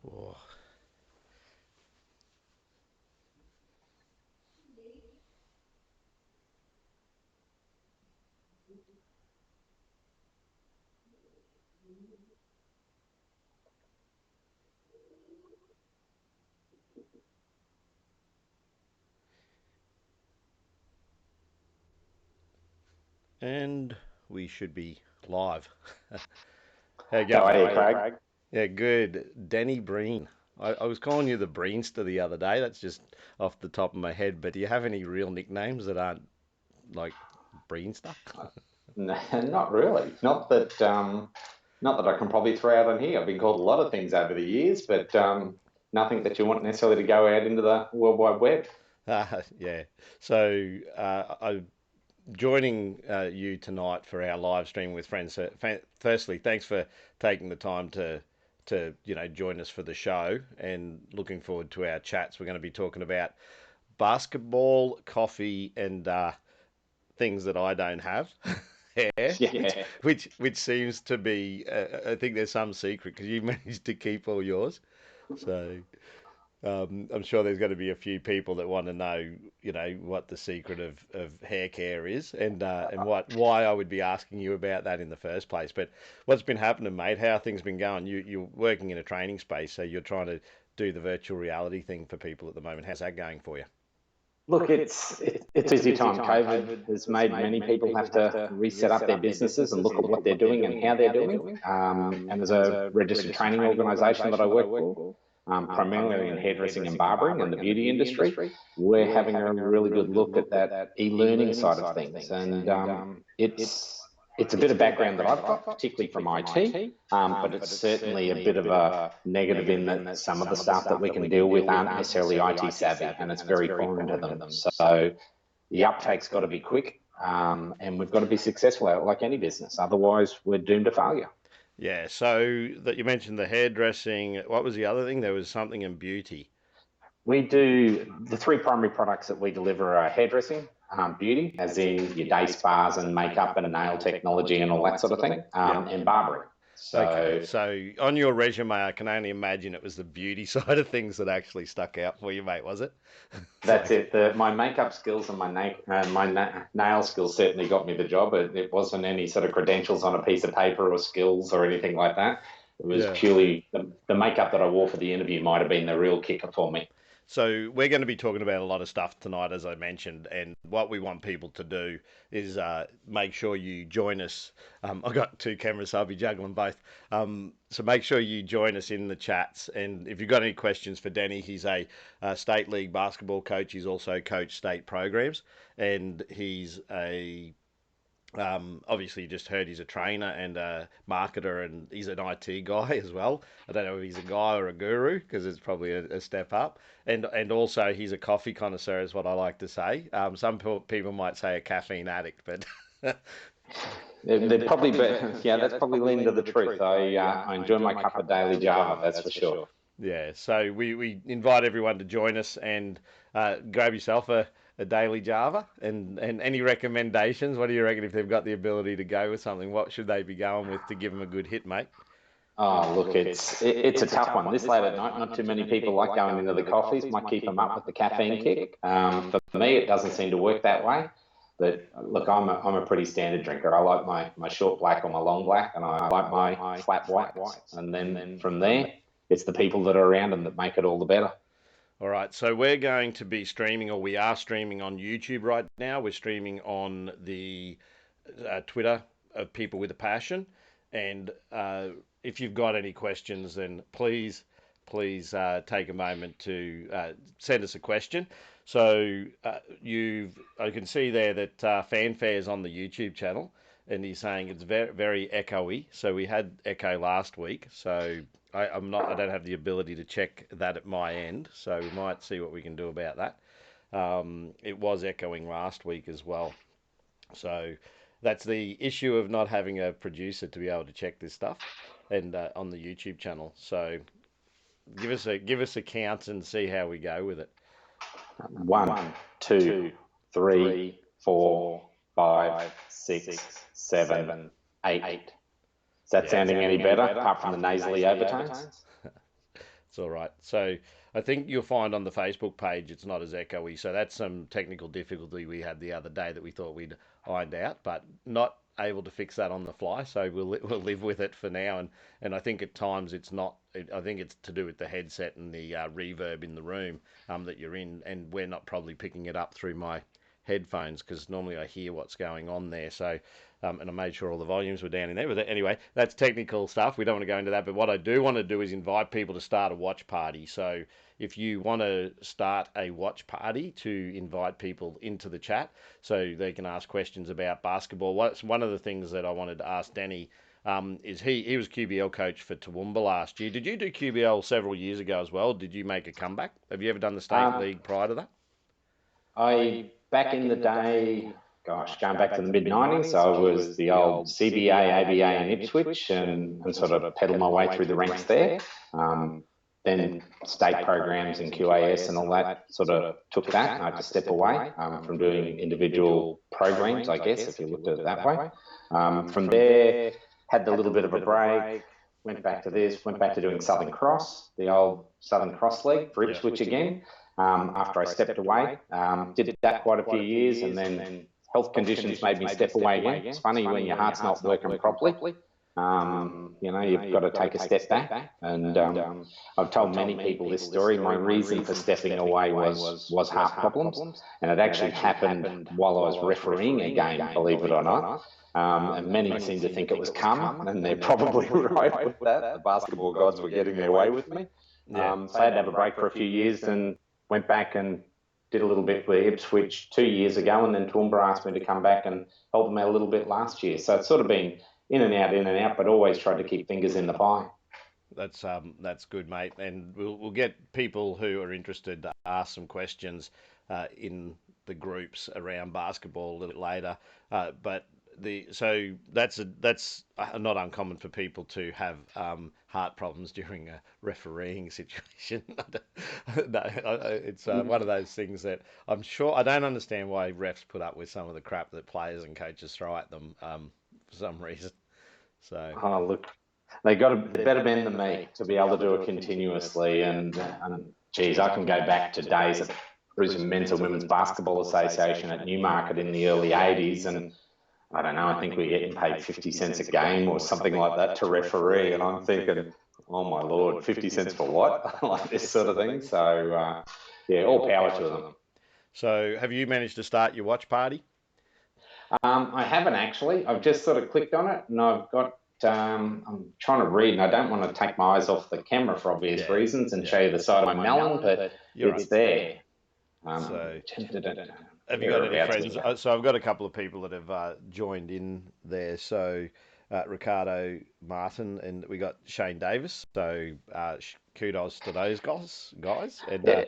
Oh. And we should be live. How you How going, are mate? you, Craig? Yeah, good. Danny Breen. I was calling you the Breenster the other day. That's just off the top of my head. But do you have any real nicknames that aren't like Breenster? No, not really. Not that I can probably throw out on here. I've been called a lot of things over the years, but nothing that you want necessarily to go out into the World Wide Web. Yeah. So I'm joining you tonight for our live stream with friends. So, firstly, thanks for taking the time to join us for the show, and looking forward to our chats. We're going to be talking about basketball, coffee, and things that I don't have. Hair, which Yeah. which seems to be. I think there's some secret because you managed to keep all yours. So I'm sure there's going to be a few people that want to know, what the secret of hair care is, and why I would be asking you about that in the first place. But what's been happening, mate? How have things been going? You're working in a training space, so you're trying to do the virtual reality thing for people at the moment. How's that going for you? Look, it's busy time. COVID has made many people have to reset up their businesses and look at what they're doing and how they're doing. And as a registered training organisation that I work for, primarily in hairdressing and barbering and the beauty industry, we're having a really good look at that e-learning side of things. And it's a bit of background that I've got, particularly from IT, but it's certainly a bit of a negative in that some of the stuff that we can deal with aren't necessarily IT savvy, and it's very foreign to them. So the uptake's got to be quick, and we've got to be successful at it like any business. Otherwise, we're doomed to failure. Yeah. So that you mentioned the hairdressing. What was the other thing? There was something in beauty. We do the three primary products that we deliver are hairdressing, beauty, as in your day spas and makeup and nail technology and all that sort of thing, Yeah. and barbering. Okay, So so on your resume, I can only imagine it was the beauty side of things that actually stuck out for you, mate, was it? So, that's it. My makeup skills and nail skills certainly got me the job. It wasn't any sort of credentials on a piece of paper or skills or anything like that. It was yeah. purely the makeup that I wore for the interview might have been the real kicker for me. So we're going to be talking about a lot of stuff tonight, as I mentioned, and what we want people to do is make sure you join us. I've got two cameras, so I'll be juggling both. So make sure you join us in the chats, and if you've got any questions for Denny, he's a state league basketball coach. He's also coached state programs, and he's a obviously, you just heard he's a trainer and a marketer, and he's an IT guy as well. I don't know if he's a guy or a guru because it's probably a step up. And also, he's a coffee connoisseur, is what I like to say. Some people might say a caffeine addict, but They're probably, yeah, that's probably leaning to the truth. I enjoy my cup of daily Java, that's for sure. yeah. So we invite everyone to join us and grab yourself a daily Java and any recommendations. What do you reckon if they've got the ability to go with something? What should they be going with to give them a good hit, mate? Oh, look, it's a tough one. This late at night, not too many people like going into the coffees. Might keep them up with the caffeine kick. For me, it doesn't seem to work that way. But look, I'm a pretty standard drinker. I like my short black or my long black, and I like my flat whites. And then from there, it's the people that are around them that make it all the better. All right, so we're going to be streaming, or we are streaming on YouTube right now. We're streaming on the Twitter of People with a Passion. And if you've got any questions, then please take a moment to send us a question. So I can see there that Fanfare's on the YouTube channel, and he's saying it's very echoey. So we had echo last week, so I don't have the ability to check that at my end. So we might see what we can do about that. It was echoing last week as well. So that's the issue of not having a producer to be able to check this stuff, and on the YouTube channel. So give us a count and see how we go with it. One, two, three, four, five, six, seven, eight. Is that Yeah. sounding any better, apart from the nasally overtones? It's all right. So I think you'll find on the Facebook page it's not as echoey. So that's some technical difficulty we had the other day that we thought we'd ironed out, but not able to fix that on the fly. So we'll live with it for now. And I think at times it's not. I think it's to do with the headset and the reverb in the room that you're in, and we're not probably picking it up through my headphones because normally I hear what's going on there. So and I made sure all the volumes were down in there. But anyway, that's technical stuff. We don't want to go into that. But what I do want to do is invite people to start a watch party. So if you want to start a watch party to invite people into the chat so they can ask questions about basketball. What's one of the things that I wanted to ask Danny is he was QBL coach for Toowoomba last year. Did you do QBL several years ago as well? Did you make a comeback? Have you ever done the state league prior to that? I, back in the day, gosh, going back to the mid-90s, I was the old CBA, ABA in Ipswich and sort of pedalled my way through the ranks there. Then state programs and QAS and all that sort of took that. I had to step away from doing individual programs, I guess, if you looked at it that way. From there, had the little bit of a break, went back to this, went back to doing Southern Cross, the old Southern Cross League for Ipswich again. After I stepped away, did that quite a few years, and then health conditions made me step away again. It's funny when your heart's not working properly. You've got to take a step back. And I've told many people this story. My reason for stepping away was heart problems, and it actually happened while I was refereeing a game, believe it or not. And many seem to think it was karma, and they're probably right with that. The basketball gods were getting their way with me. So I had to have a break for a few years and went back and did a little bit with Ipswich 2 years ago, and then Toowoomba asked me to come back and help them out a little bit last year. So it's sort of been in and out, but always tried to keep fingers in the pie. That's good, mate. And we'll get people who are interested to ask some questions in the groups around basketball a little bit later. But so that's not uncommon for people to have heart problems during a refereeing situation. No, it's one of those things that I'm sure I don't understand why refs put up with some of the crap that players and coaches throw at them for some reason. So look, they got a better men than me to be able to do it continuously. And geez, I can go back to days at Brisbane Men's and Women's Basketball Association at Newmarket in the early 80s, and I don't know, I think we're getting paid 50 cents a game or something like that to referee. And I'm thinking, oh my Lord, 50 cents for what? Like this sort of thing. So, all power to them. So have you managed to start your watch party? I haven't actually. I've just sort of clicked on it, and I've got, I'm trying to read, and I don't want to take my eyes off the camera for obvious reasons and show you the side of my melon, but it's there. Have you got any friends? So I've got a couple of people that have joined in there. So Ricardo Martin, and we got Shane Davis. So kudos to those guys. And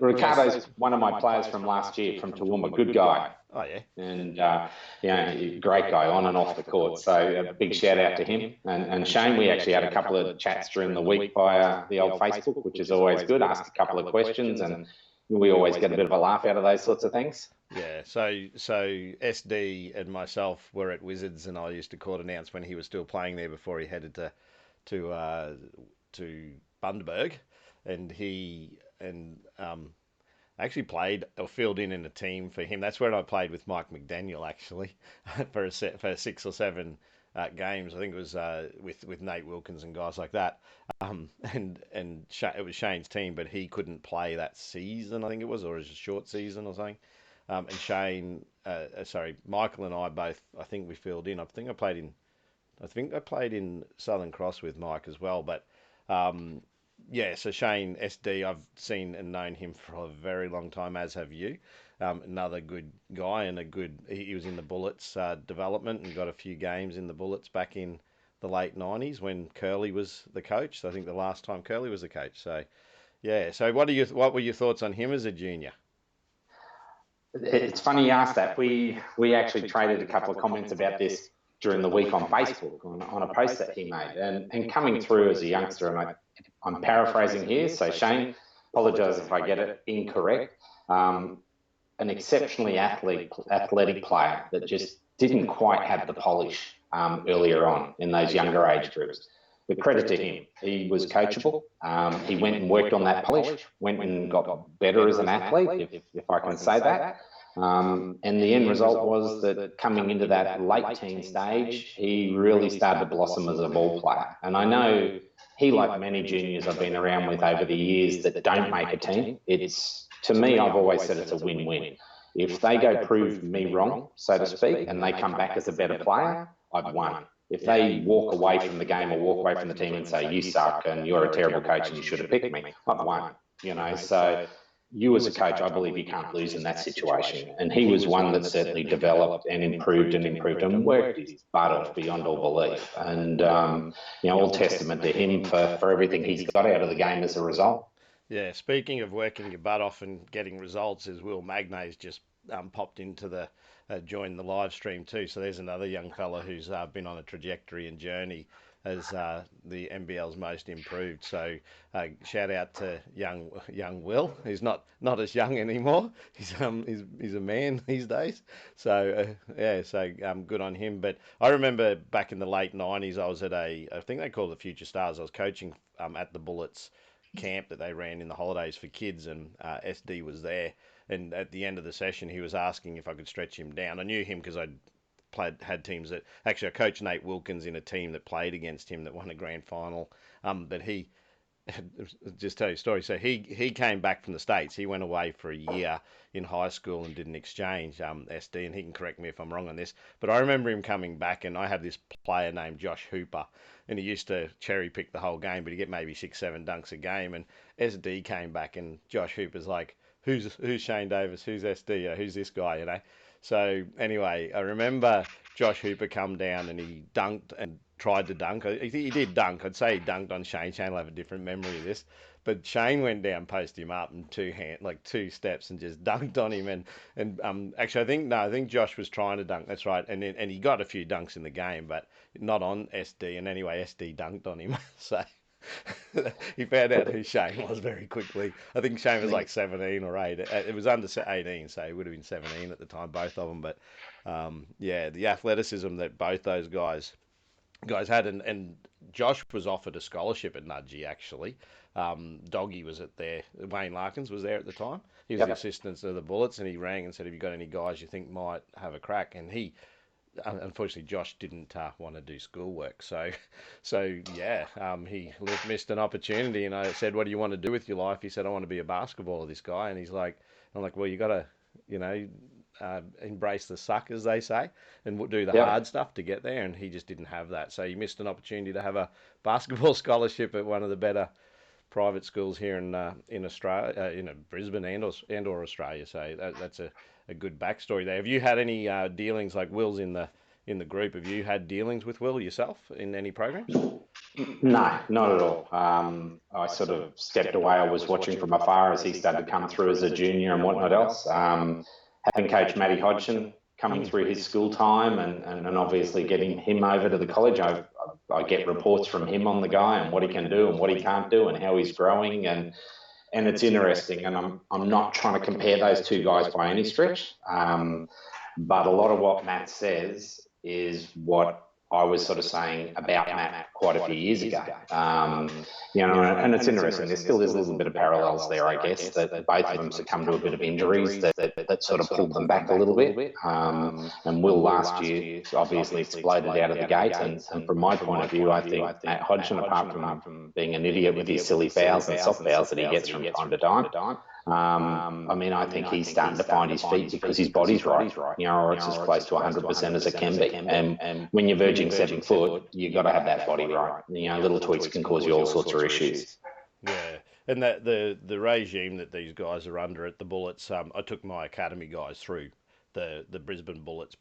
Ricardo's one of my players from last year from Toowoomba. Good guy. Oh yeah. And great guy on and off the court. So a big shout out to him. And Shane, we actually had a couple of chats during the week via the old Facebook, which is always good. Asked a couple of questions, and we always get a bit of a laugh out of those sorts of things. Yeah, so SD and myself were at Wizards, and I used to court announce when he was still playing there before he headed to Bundaberg, and I actually played or filled in a team for him. That's where I played with Mike McDaniel actually for 6 or 7 games. I think it was with Nate Wilkins and guys like that. And it was Shane's team, but he couldn't play that season. I think it was, or it was a short season or something. And Shane, Michael and I both. I think we filled in. I think I played in Southern Cross with Mike as well. But so Shane SD, I've seen and known him for a very long time, as have you. Another good guy and he was in the Bullets development and got a few games in the Bullets back in the late 90s when Curly was the coach. So I think the last time Curly was the coach. So, yeah. So what were your thoughts on him as a junior? It's funny you asked that. We actually traded a couple of comments about this during the week on Facebook on a post that he made. And coming through as a youngster, and I'm paraphrasing here, so Shane, apologise if I get it incorrect, an exceptionally athletic player that just didn't quite have the polish earlier on in those younger age groups. the credit to him, he was coachable. He went and worked on that polish, went and got better as an athlete, if I can say that. And the end result was that coming into that late teen stage, he really started to blossom as a ball player. And I know he, like many juniors I've been around with over the years that don't make a team, to me, I've always said it's a win-win. If they go prove me wrong, so to speak, and they come back as a better player, I've won. If they walk away from the game or walk away from the team and say, you suck and you're a terrible coach and you should have picked me, I've won. So you as a coach, I believe you can't lose in that situation. And he was one that certainly developed and improved and worked his butt off beyond all belief. And, all testament to him for everything he's got out of the game as a result. Yeah, speaking of working your butt off and getting results, is Will Magnay's just popped into the joined the live stream too. So there's another young fella who's been on a trajectory and journey as the NBL's most improved. So shout out to young Will. He's not as young anymore. He's a man these days. So good on him. But I remember back in the late '90s, I was at I think they called it Future Stars. I was coaching at the Bullets camp that they ran in the holidays for kids, and SD was there. And at the end of the session, he was asking if I could stretch him down. I knew him because had teams that actually I coached Nate Wilkins in a team that played against him that won a grand final. But he just tell you a story. So he came back from the States. He went away for a year in high school and did an exchange, SD, and he can correct me if I'm wrong on this. But I remember him coming back, and I had this player named Josh Hooper, and he used to cherry pick the whole game, but he'd get maybe 6-7 dunks a game. And SD came back, and Josh Hooper's like, who's Shane Davis? Who's SD? Who's this guy? So anyway, I remember Josh Hooper come down and he dunked and tried to dunk. He did dunk. I'd say he dunked on Shane. Shane will have a different memory of this. But Shane went down, posted him up in two steps and just dunked on him. And actually, I think Josh was trying to dunk. That's right. And he got a few dunks in the game, but not on SD. And anyway, SD dunked on him. So he found out who Shane was very quickly. I think Shane was like 17 or 8. It was under 18, so he would have been 17 at the time, both of them. But the athleticism that both those guys had, and Josh was offered a scholarship at Nudgee actually. Doggy was Wayne Larkins was there at the time. He was the assistant to the Bullets, and he rang and said, "Have you got any guys you think might have a crack?" And unfortunately, Josh didn't want to do schoolwork, so he missed an opportunity. And I said, "What do you want to do with your life?" He said, "I want to be a basketballer." This guy, and I'm like, "Well, you got to, embrace the suck, as they say, and do the hard stuff to get there." And he just didn't have that, so he missed an opportunity to have a basketball scholarship at one of the better private schools here in Australia, Brisbane and or Australia. So that's a good backstory there. Have you had any dealings, like Will's in the group? Have you had dealings with Will yourself in any programs? No, not at all. I sort of stepped away. I was watching from afar as he started to come through as a junior and whatnot else. Having coached Matty Hodgson coming through his school time and obviously getting him over to the college, I get reports from him on the guy and what he can do and what he can't do and how he's growing, and it's interesting. And I'm not trying to compare those two guys by any stretch, but a lot of what Matt says is what I was sort of saying about Matt quite a few years ago. And it's interesting. There still is a little bit of parallels there, I guess, that both of them succumbed to a bit of injuries that sort of pulled them back a little bit. And Will last year obviously exploded out of the gate. And from my point of view, I think Matt Hodgson, apart from being an idiot with his silly fouls and soft fouls that he gets from time to time, I think he's starting to find his feet because his body's right, or it's as close to 100% as it can be. And when you're verging 7 foot, you've got to have that body right. Little tweaks can cause you all sorts of issues. Yeah, and that the regime that these guys are under at the Bullets, I took my academy guys through the Brisbane Bullets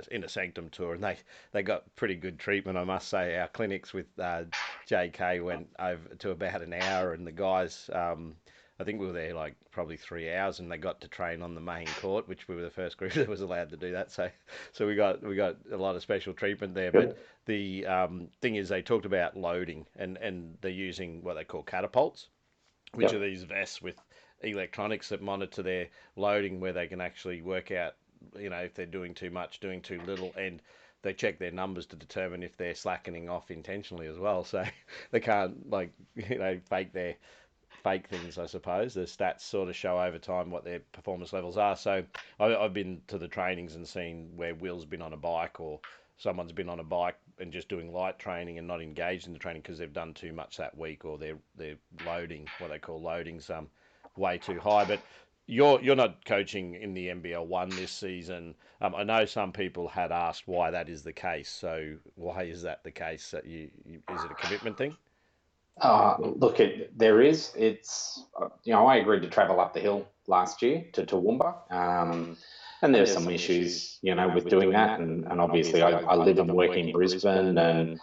Inner Sanctum tour, and they got pretty good treatment, I must say. Our clinics with JK went over to about an hour, and the guys, I think we were there like probably 3 hours, and they got to train on the main court, which we were the first group that was allowed to do that. So we got a lot of special treatment there. But the thing is, they talked about loading, and they're using what they call catapults, which are these vests with electronics that monitor their loading, where they can actually work out, if they're doing too much, doing too little. And they check their numbers to determine if they're slackening off intentionally as well. So they can't like fake things, I suppose. The stats sort of show over time what their performance levels are. So I've been to the trainings and seen where Will's been on a bike or someone's been on a bike and just doing light training and not engaged in the training because they've done too much that week, or they're loading, what they call loading, some way too high. But you're not coaching in the NBL one this season. I know some people had asked why that is the case. So why is that the case? That is it a commitment thing? Look, there is. I agreed to travel up the hill last year to Toowoomba. And there's some issues, with doing that. And obviously I live and work in Brisbane and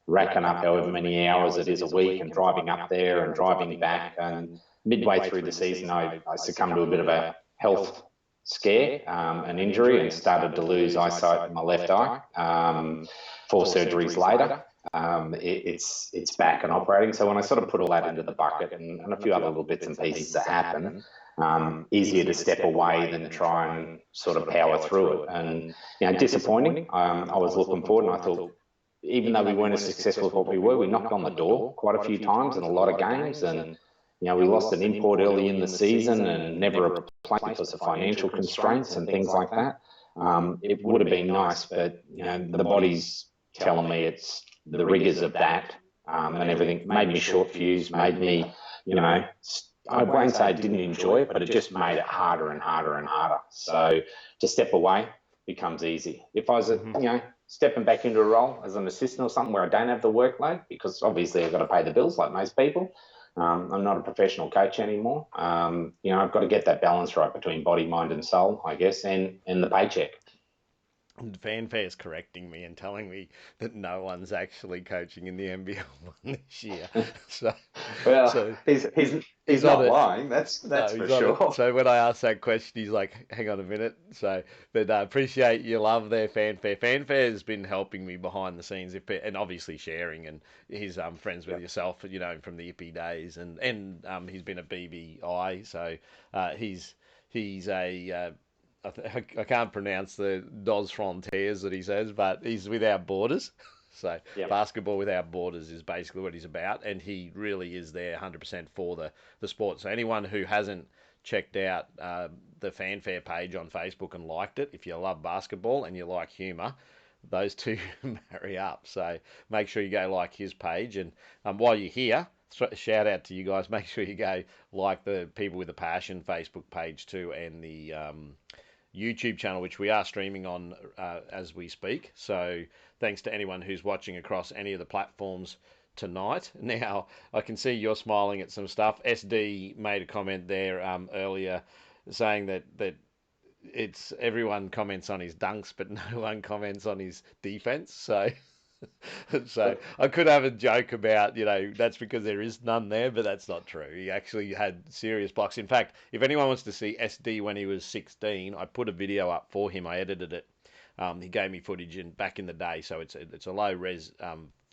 racking up however many hours it is a week and driving up there and driving back. And midway through the season, I succumbed to a bit of a health scare, an injury, and started to lose eyesight in my left eye. 4 surgeries later, it's back and operating. So when I sort of put all that into the bucket and a few other little bits and pieces that happen, easier to step away than try and sort of power through it. And, disappointing. I was looking forward and I thought, even though we weren't as successful as what we were, we knocked on the door quite a few times in a lot of games. And, we lost an import early in the season and never replaced because of financial constraints and things like that. It would have been nice, but, the body's telling me it's the rigours of that and everything made me short fused, made me, I won't say I didn't enjoy it, but it just made it harder and harder and harder. So to step away becomes easy. If I was, stepping back into a role as an assistant or something where I don't have the workload, because obviously I've got to pay the bills like most people. I'm not a professional coach anymore. I've got to get that balance right between body, mind and soul, I guess, and the paycheck. Fanfare's correcting me and telling me that no one's actually coaching in the NBL this year. He's not lying. That's for sure. So when I asked that question, he's like, "Hang on a minute." So, but appreciate your love there, Fanfare. Fanfare has been helping me behind the scenes, and obviously sharing, and he's friends with yourself, from the Ippy days, and he's been a BBI, so he's a I can't pronounce the Dos Frontiers that he says, but he's Without Borders. So Basketball Without Borders is basically what he's about, and he really is there 100% for the sport. So anyone who hasn't checked out the Fanfare page on Facebook and liked it, if you love basketball and you like humour, those two marry up. So make sure you go like his page, and while you're here, shout out to you guys. Make sure you go like the People with a Passion Facebook page too, and the YouTube channel, which we are streaming on as we speak. So thanks to anyone who's watching across any of the platforms tonight. Now, I can see you're smiling at some stuff. SD made a comment there earlier saying that it's everyone comments on his dunks, but no one comments on his defense. So so I could have a joke about, that's because there is none there, but that's not true. He actually had serious blocks. In fact, if anyone wants to see SD when he was 16, I put a video up for him. I edited it. He gave me footage back in the day, so it's a low res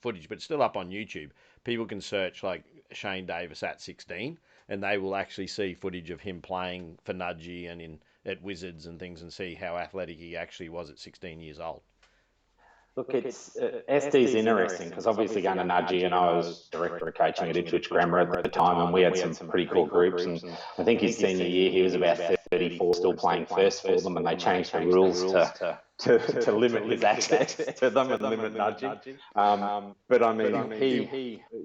footage, but it's still up on YouTube. People can search like Shane Davis at 16, and they will actually see footage of him playing for Nudgee and at Wizards and things, and see how athletic he actually was at 16 years old. Look, it's SD's interesting because obviously going to Nudgee, and I was director of coaching at Ipswich Grammar at the time, and we had some pretty cool groups. And I think his senior year, he was about 34, still playing first for them, and they changed the rules to limit his access to them and limit Nudgee. But I mean,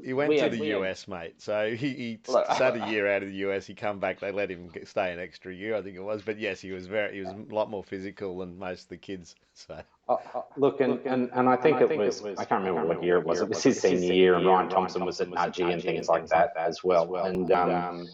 he went to the US, mate. So he sat a year out of the US. He come back. They let him stay an extra year, I think it was. But yes, he was a lot more physical than most of the kids. So. Look, and I think it was, I can't remember what year it was. It was his senior year, and Ryan Thompson was at Nudgee and things like that as well. And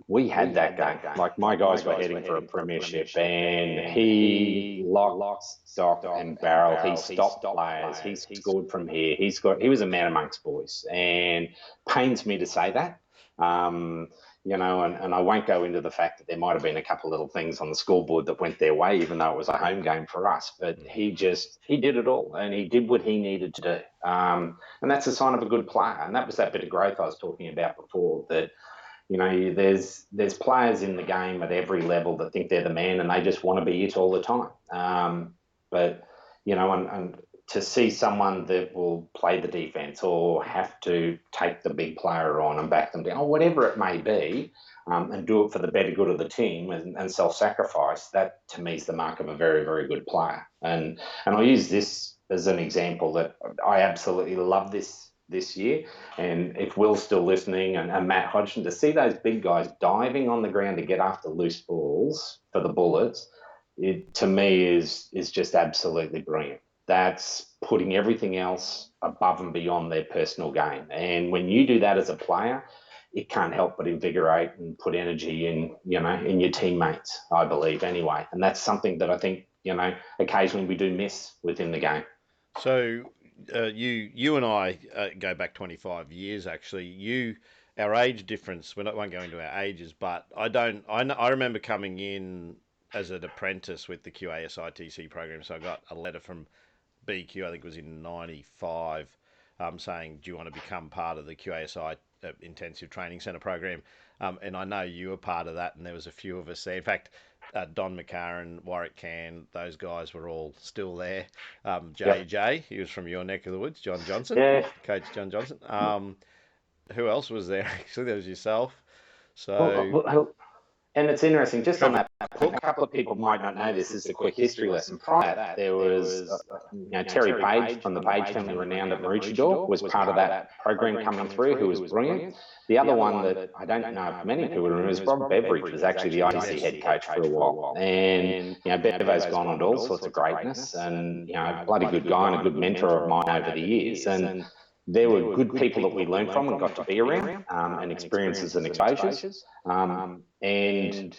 we had that game. Like, my guys were heading for a premiership, and he locked, stock, and barrel. He stopped players. He scored from here. He was a man amongst boys, and pains me to say that. And I won't go into the fact that there might have been a couple of little things on the scoreboard that went their way, even though it was a home game for us. But he did it all, and he did what he needed to do. And that's a sign of a good player. And that was that bit of growth I was talking about before, that, there's players in the game at every level that think they're the man, and they just want to be it all the time. But, and to see someone that will play the defense or have to take the big player on and back them down, or whatever it may be, and do it for the better good of the team and self-sacrifice, that to me is the mark of a very, very good player. And I'll use this as an example that I absolutely love this year. And if Will's still listening and Matt Hodgson, to see those big guys diving on the ground to get after loose balls for the Bullets, it to me is just absolutely brilliant. That's putting everything else above and beyond their personal game. And when you do that as a player, it can't help but invigorate and put energy in your teammates, I believe, anyway. And that's something that I think, occasionally we do miss within the game. So you and I go back 25 years actually. Our age difference, won't go into our ages, but I remember coming in as an apprentice with the QASITC program. So I got a letter from BQ, I think it was in 95, saying, do you want to become part of the QASI Intensive Training Centre program? And I know you were part of that, and there was a few of us there. In fact, Don McCarran, Warwick Can, those guys were all still there. JJ, he was from your neck of the woods. John Johnson, Coach John Johnson. Who else was there? Actually, there was yourself. So, and it's interesting, just on that, a couple of people might not know this. This is a quick history lesson. Prior to that, there was Terry Page from the Page family, renowned at Maroochydore, was part of that program coming through, who was brilliant. The other one that I don't know if many people remember is Rob Beveridge, was actually the ITC head coach for a while. And, Bevo's gone on to all sorts of greatness and, a bloody good guy and a good mentor of mine over the years. And there were good people that we learned from and got to be around, and experiences and exposures. And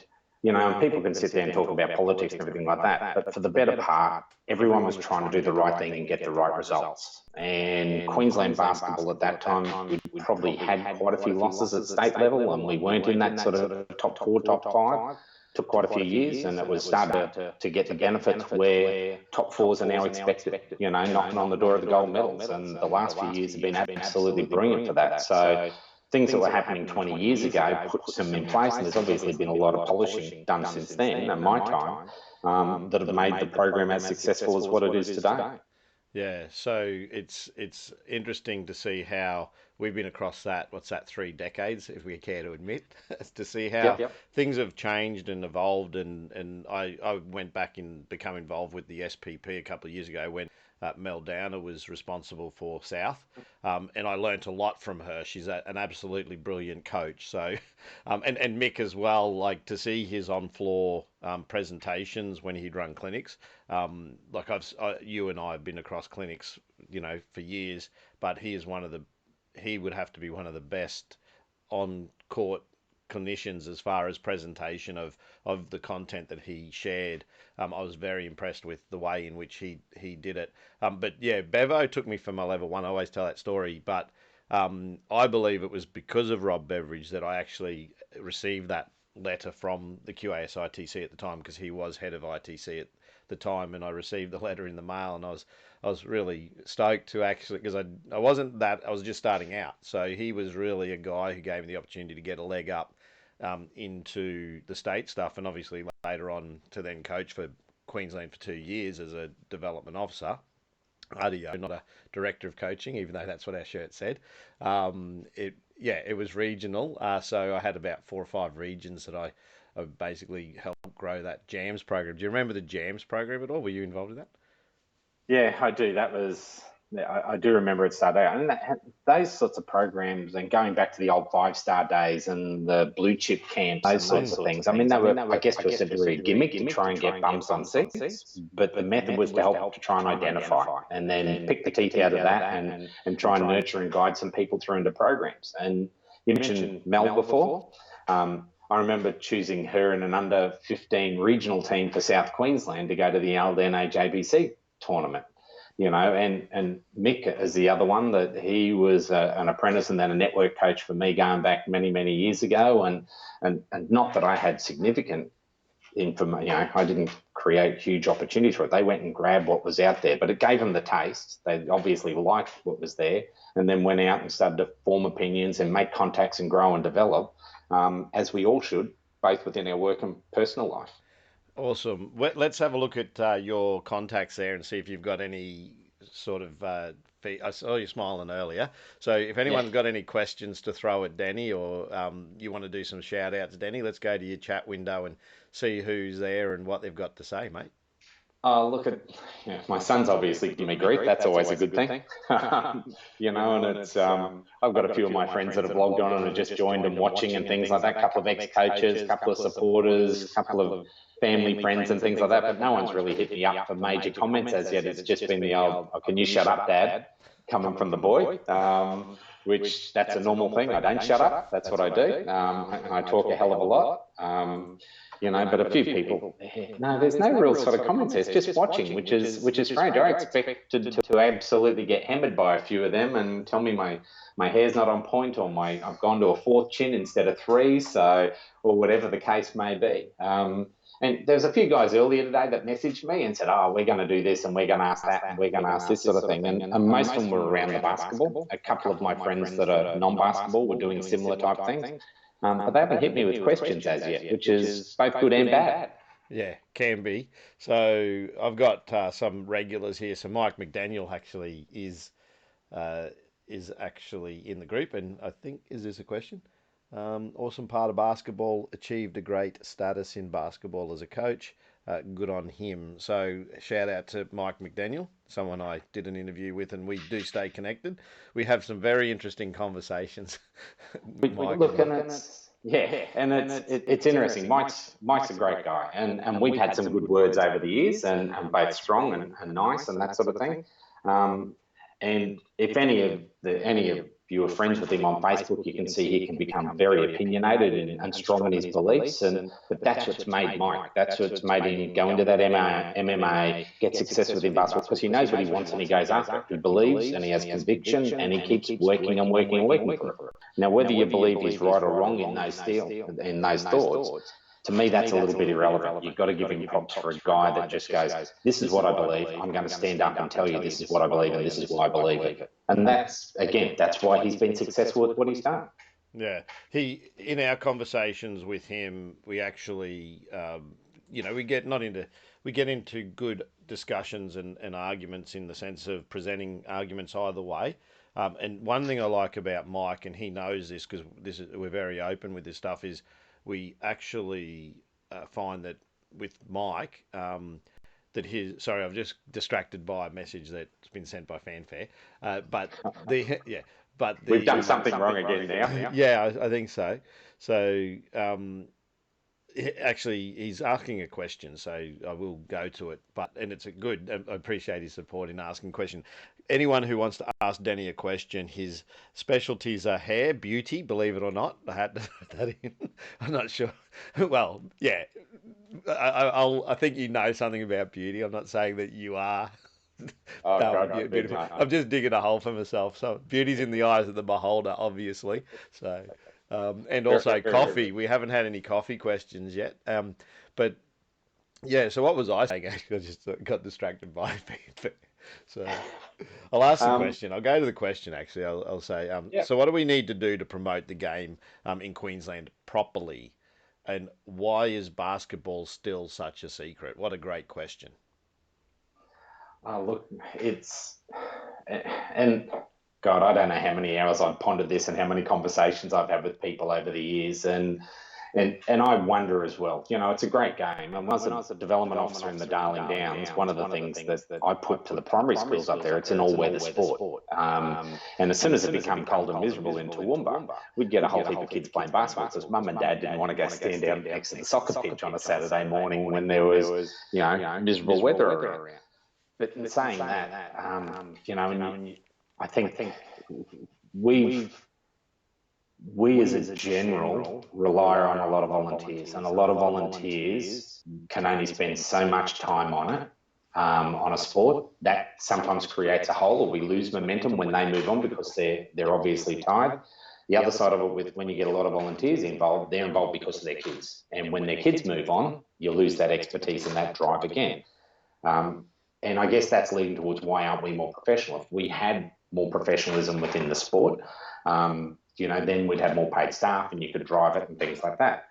people can sit there and talk about politics and everything like that, but for the better part, everyone was trying to do the right thing and get the right results. And Queensland basketball at that time, we probably had quite a few losses at state level, and we weren't in that sort of top 4, top 5. Took quite a few years, and it was started to get the benefits where top 4s are now expected, knocking on the door of the gold medals. And the last few years have been absolutely brilliant for that. So things that were happening 20 years ago put some in place, and there's obviously been a lot of polishing done since then, and my time, that have made the program as successful as what it is today. Yeah, so it's interesting to see how we've been across 3 decades, if we care to admit, to see how things have changed and evolved. And I went back and become involved with the SPP a couple of years ago when Mel Downer was responsible for South, and I learnt a lot from her. She's an absolutely brilliant coach. So, and Mick as well, like to see his on-floor presentations when he'd run clinics. You and I have been across clinics, for years, but he would have to be one of the best on-court clinicians as far as presentation of the content that he shared. I was very impressed with the way in which he did it. But yeah, Bevo took me for my level 1. I always tell that story, but I believe it was because of Rob Beveridge that I actually received that letter from the QASITC at the time, because he was head of ITC at the time, and I received the letter in the mail, and I was really stoked to actually, because I was just starting out. So he was really a guy who gave me the opportunity to get a leg up into the state stuff, and obviously later on to then coach for Queensland for 2 years as a development officer. RDO, not a director of coaching, even though that's what our shirt said. It was regional. So I had about 4 or 5 regions that I basically helped grow that JAMS program. Do you remember the JAMS program at all? Were you involved in that? Yeah, I do. I do remember it started out. And those sorts of programs, and going back to the old 5-star days and the blue chip camps, those sorts of things. I mean, they were, I guess, to a certain degree, a gimmick to try and get bums on seats, but the method was to help to try and identify and then pick the teeth out of that and try and nurture and guide some people through into programs. And you mentioned Mel before. I remember choosing her in an under 15 regional team for South Queensland to go to the Aldana JBC tournament, and Mick is the other one, that he was an apprentice and then a network coach for me going back many, many years ago. And not that I had significant information, I didn't create huge opportunities for it. They went and grabbed what was out there, but it gave them the taste. They obviously liked what was there, and then went out and started to form opinions and make contacts and grow and develop, as we all should, both within our work and personal life. Awesome. Let's have a look at your contacts there and see if you've got any sort of. I saw you smiling earlier. So if Yeah. anyone's got any questions to throw at Danny or you want to do some shout outs, Danny, let's go to your chat window and see who's there and what they've got to say, mate. Look at, my son's obviously giving me grief. That's always a good thing. And it's, I've got a few of my friends that have logged on and have just joined and watching and things like that. A couple of ex-coaches, a couple of supporters, a couple of family friends and things like that. But no one's really hit me up for major comments as yet. It's just been the old, oh, can you shut up, Dad? Coming from the boy. Which that's a normal thing. I don't shut up. That's what I do. I talk a hell of a lot. But a few people, no, there's no real sort of comments there. It's just watching, which is strange. I expected to absolutely get hammered by a few of them and tell me my hair's not on point, or I've gone to a fourth chin instead of three, so, or whatever the case may be. And there's a few guys earlier today that messaged me and said, "Oh, we're going to do this and we're going to ask that and we're going to ask this sort of thing." And most of them were around the basketball. A couple of my friends that are non-basketball were doing similar type things. But they haven't hit me with questions as yet, which is both good and bad. Yeah, can be. So I've got some regulars here. So Mike McDaniel uh, is actually in the group, and I think is this a question? Awesome part of basketball. Achieved a great status in basketball as a coach. Good on him. So shout out to Mike McDaniel, someone I did an interview with, and we do stay connected. We have some very interesting conversations. Mike Look, and and it's interesting. Mike's a great guy, and we've had some good words over the years, and both strong and nice and that sort of thing. And if any of you are friends with him on Facebook, you can see he can become very opinionated and strong in his beliefs. But that's what's made Mike. That's what's made him go into that MMA, get success within basketball, because he knows what he wants and he goes after it. He believes and he has conviction and he keeps working and working and working for it. Now, whether you believe he's right or wrong in those thoughts, to me, that's a little bit irrelevant. You've got to give him props for a guy that just goes, "This is what I believe. I'm going to stand up and tell you this is what I believe and this is why I believe it." And that's why he's been successful with what he's done. Yeah, he in our conversations with him, we actually, we get into good discussions and arguments in the sense of presenting arguments either way. And one thing I like about Mike, and he knows this because we're very open with this stuff, is we actually find that with Mike, that his sorry, I've just distracted by a message that's been sent by Fanfare, but the yeah, but We've done the something wrong again now. yeah, I think so. So actually, he's asking a question, so I will go to it. And it's a good. I appreciate his support in asking a question. Anyone who wants to ask Danny a question, his specialties are hair, beauty. Believe it or not, I had to put that in. I'm not sure. Well, yeah, I think you know something about beauty. I'm not saying that you are. Oh That God, would be no, beautiful. no. I'm just digging a hole for myself. So beauty's in the eyes of the beholder, obviously. So, and also Very, very good. coffee. We haven't had any coffee questions yet. But yeah. So what was I saying? Actually, I just got distracted by it. So I'll ask the Um, question. I'll go to the question. Actually, I'll say. yeah. So what do we need to do to promote the game in Queensland properly? And why is basketball still such a secret? What a great question. Look, and God, I don't know how many hours I've pondered this and how many conversations I've had with people over the years, and I wonder as well. It's a great game. And as a development officer in the Darling Downs, one of the things that I put to the primary schools up there, it's an all-weather sport. And as soon as it became cold and miserable in Toowoomba, we'd get a whole heap of kids playing basketball because mum and dad didn't want to go stand out next to the soccer pitch on a Saturday morning when there was, miserable weather around. But in saying that, I think we've we as a general rely on a lot of volunteers, and a lot of volunteers can only spend so much time on a sport. That sometimes creates a hole, or we lose momentum when they move on because they're obviously tired. The other side of it, with when you get a lot of volunteers involved, they're involved because of their kids, and when their kids move on, you lose that expertise and that drive again. And I guess that's leading towards why aren't we more professional? If we had more professionalism within the sport, then we'd have more paid staff and you could drive it and things like that.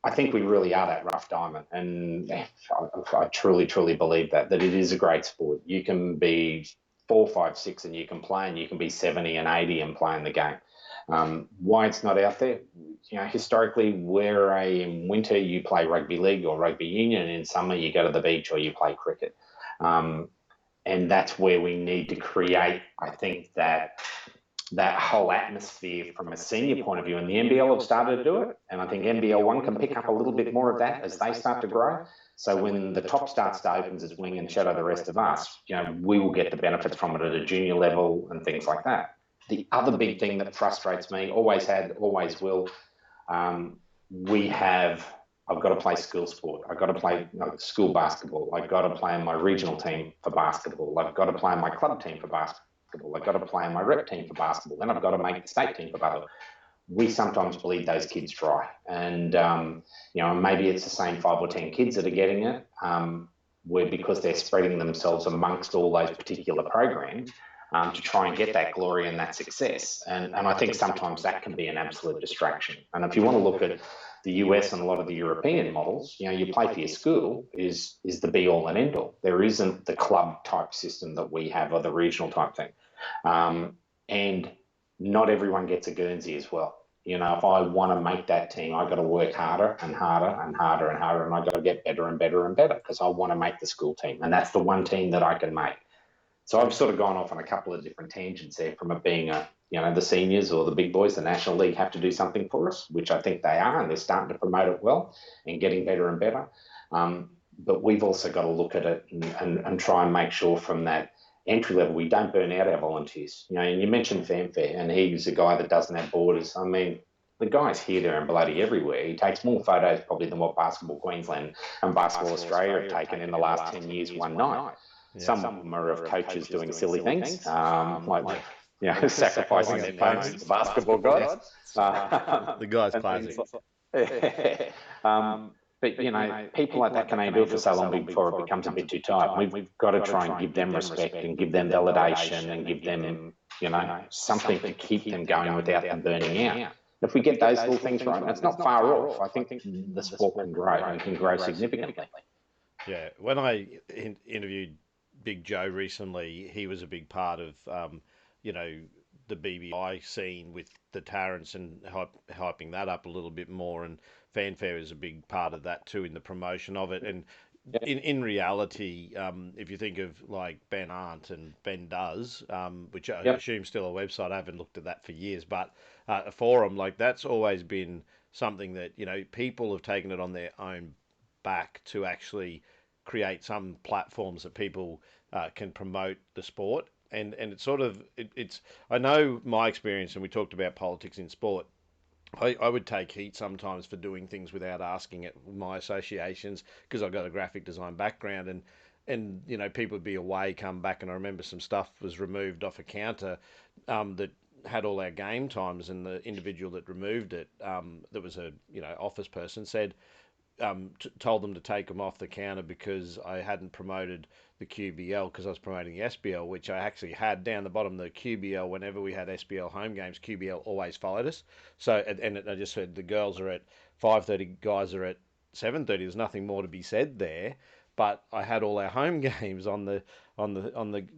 I think we really are that rough diamond, and I truly, truly believe that it is a great sport. You can be 4, 5, 6, and you can play, and you can be 70 and 80 and playing the game. Why it's not out there? Historically, in winter you play rugby league or rugby union, and in summer you go to the beach or you play cricket. And that's where we need to create, I think, that whole atmosphere from a senior point of view. And the NBL have started to do it. And I think NBL 1 can pick up a little bit more of that as they start to grow. So when the top starts to open its wing and shadow the rest of us, we will get the benefits from it at a junior level and things like that. The other big thing that frustrates me, always had, always will, I've got to play school sport. I've got to play school basketball. I've got to play in my regional team for basketball. I've got to play in my club team for basketball. I've got to play in my rep team for basketball. Then I've got to make the state team for basketball. We sometimes bleed those kids dry. And, maybe it's the same 5 or 10 kids that are getting it, where because they're spreading themselves amongst all those particular programs, to try and get that glory and that success. And I think sometimes that can be an absolute distraction. And if you want to look at the US and a lot of the European models, you play for your school is the be all and end all. There isn't the club type system that we have or the regional type thing. And not everyone gets a Guernsey as well. If I want to make that team, I've got to work harder and harder and harder and harder, and I've got to get better and better and better because I want to make the school team. And that's the one team that I can make. So I've sort of gone off on a couple of different tangents there from it being the seniors or the big boys, the National League have to do something for us, which I think they are, and they're starting to promote it well and getting better and better. But we've also got to look at it and try and make sure from that entry level, we don't burn out our volunteers. And you mentioned Fanfare, and he's a guy that doesn't have borders. I mean, the guy's here, there, and bloody everywhere. He takes more photos probably than what Basketball Queensland and Basketball Australia have taken in the last 10 years one night. Yeah. Some of them are of coaches doing silly things, sacrificing their phones to the basketball gods. The guy's classic. But, people like that can only do it for so long before it becomes a bit too tight. We've got to try and give them respect and give them validation and give them, something to keep them going without them burning out. If we get those little things right, it's not far off. I think the sport can grow and can grow significantly. Yeah, when I interviewed Big Joe recently, he was a big part of, the BBI scene with the Tarrants and hyping that up a little bit more. And Fanfare is a big part of that too in the promotion of it. And in reality, if you think of like Ben Arndt and Ben Does, which I assume still a website, I haven't looked at that for years, but a forum, like that's always been something that, people have taken it on their own back to actually create some platforms that people can promote the sport. And it's sort of, it's, I know my experience, and we talked about politics in sport, I would take heat sometimes for doing things without asking it my associations, because I've got a graphic design background, and people would be away, come back, and I remember some stuff was removed off a counter that had all our game times, and the individual that removed it, that was a office person, said, told them to take them off the counter because I hadn't promoted the QBL because I was promoting the SBL, which I actually had down the bottom. The QBL, whenever we had SBL home games, QBL always followed us. So, and I just said the girls are at 5:30, guys are at 7:30. There's nothing more to be said there. But I had all our home games on the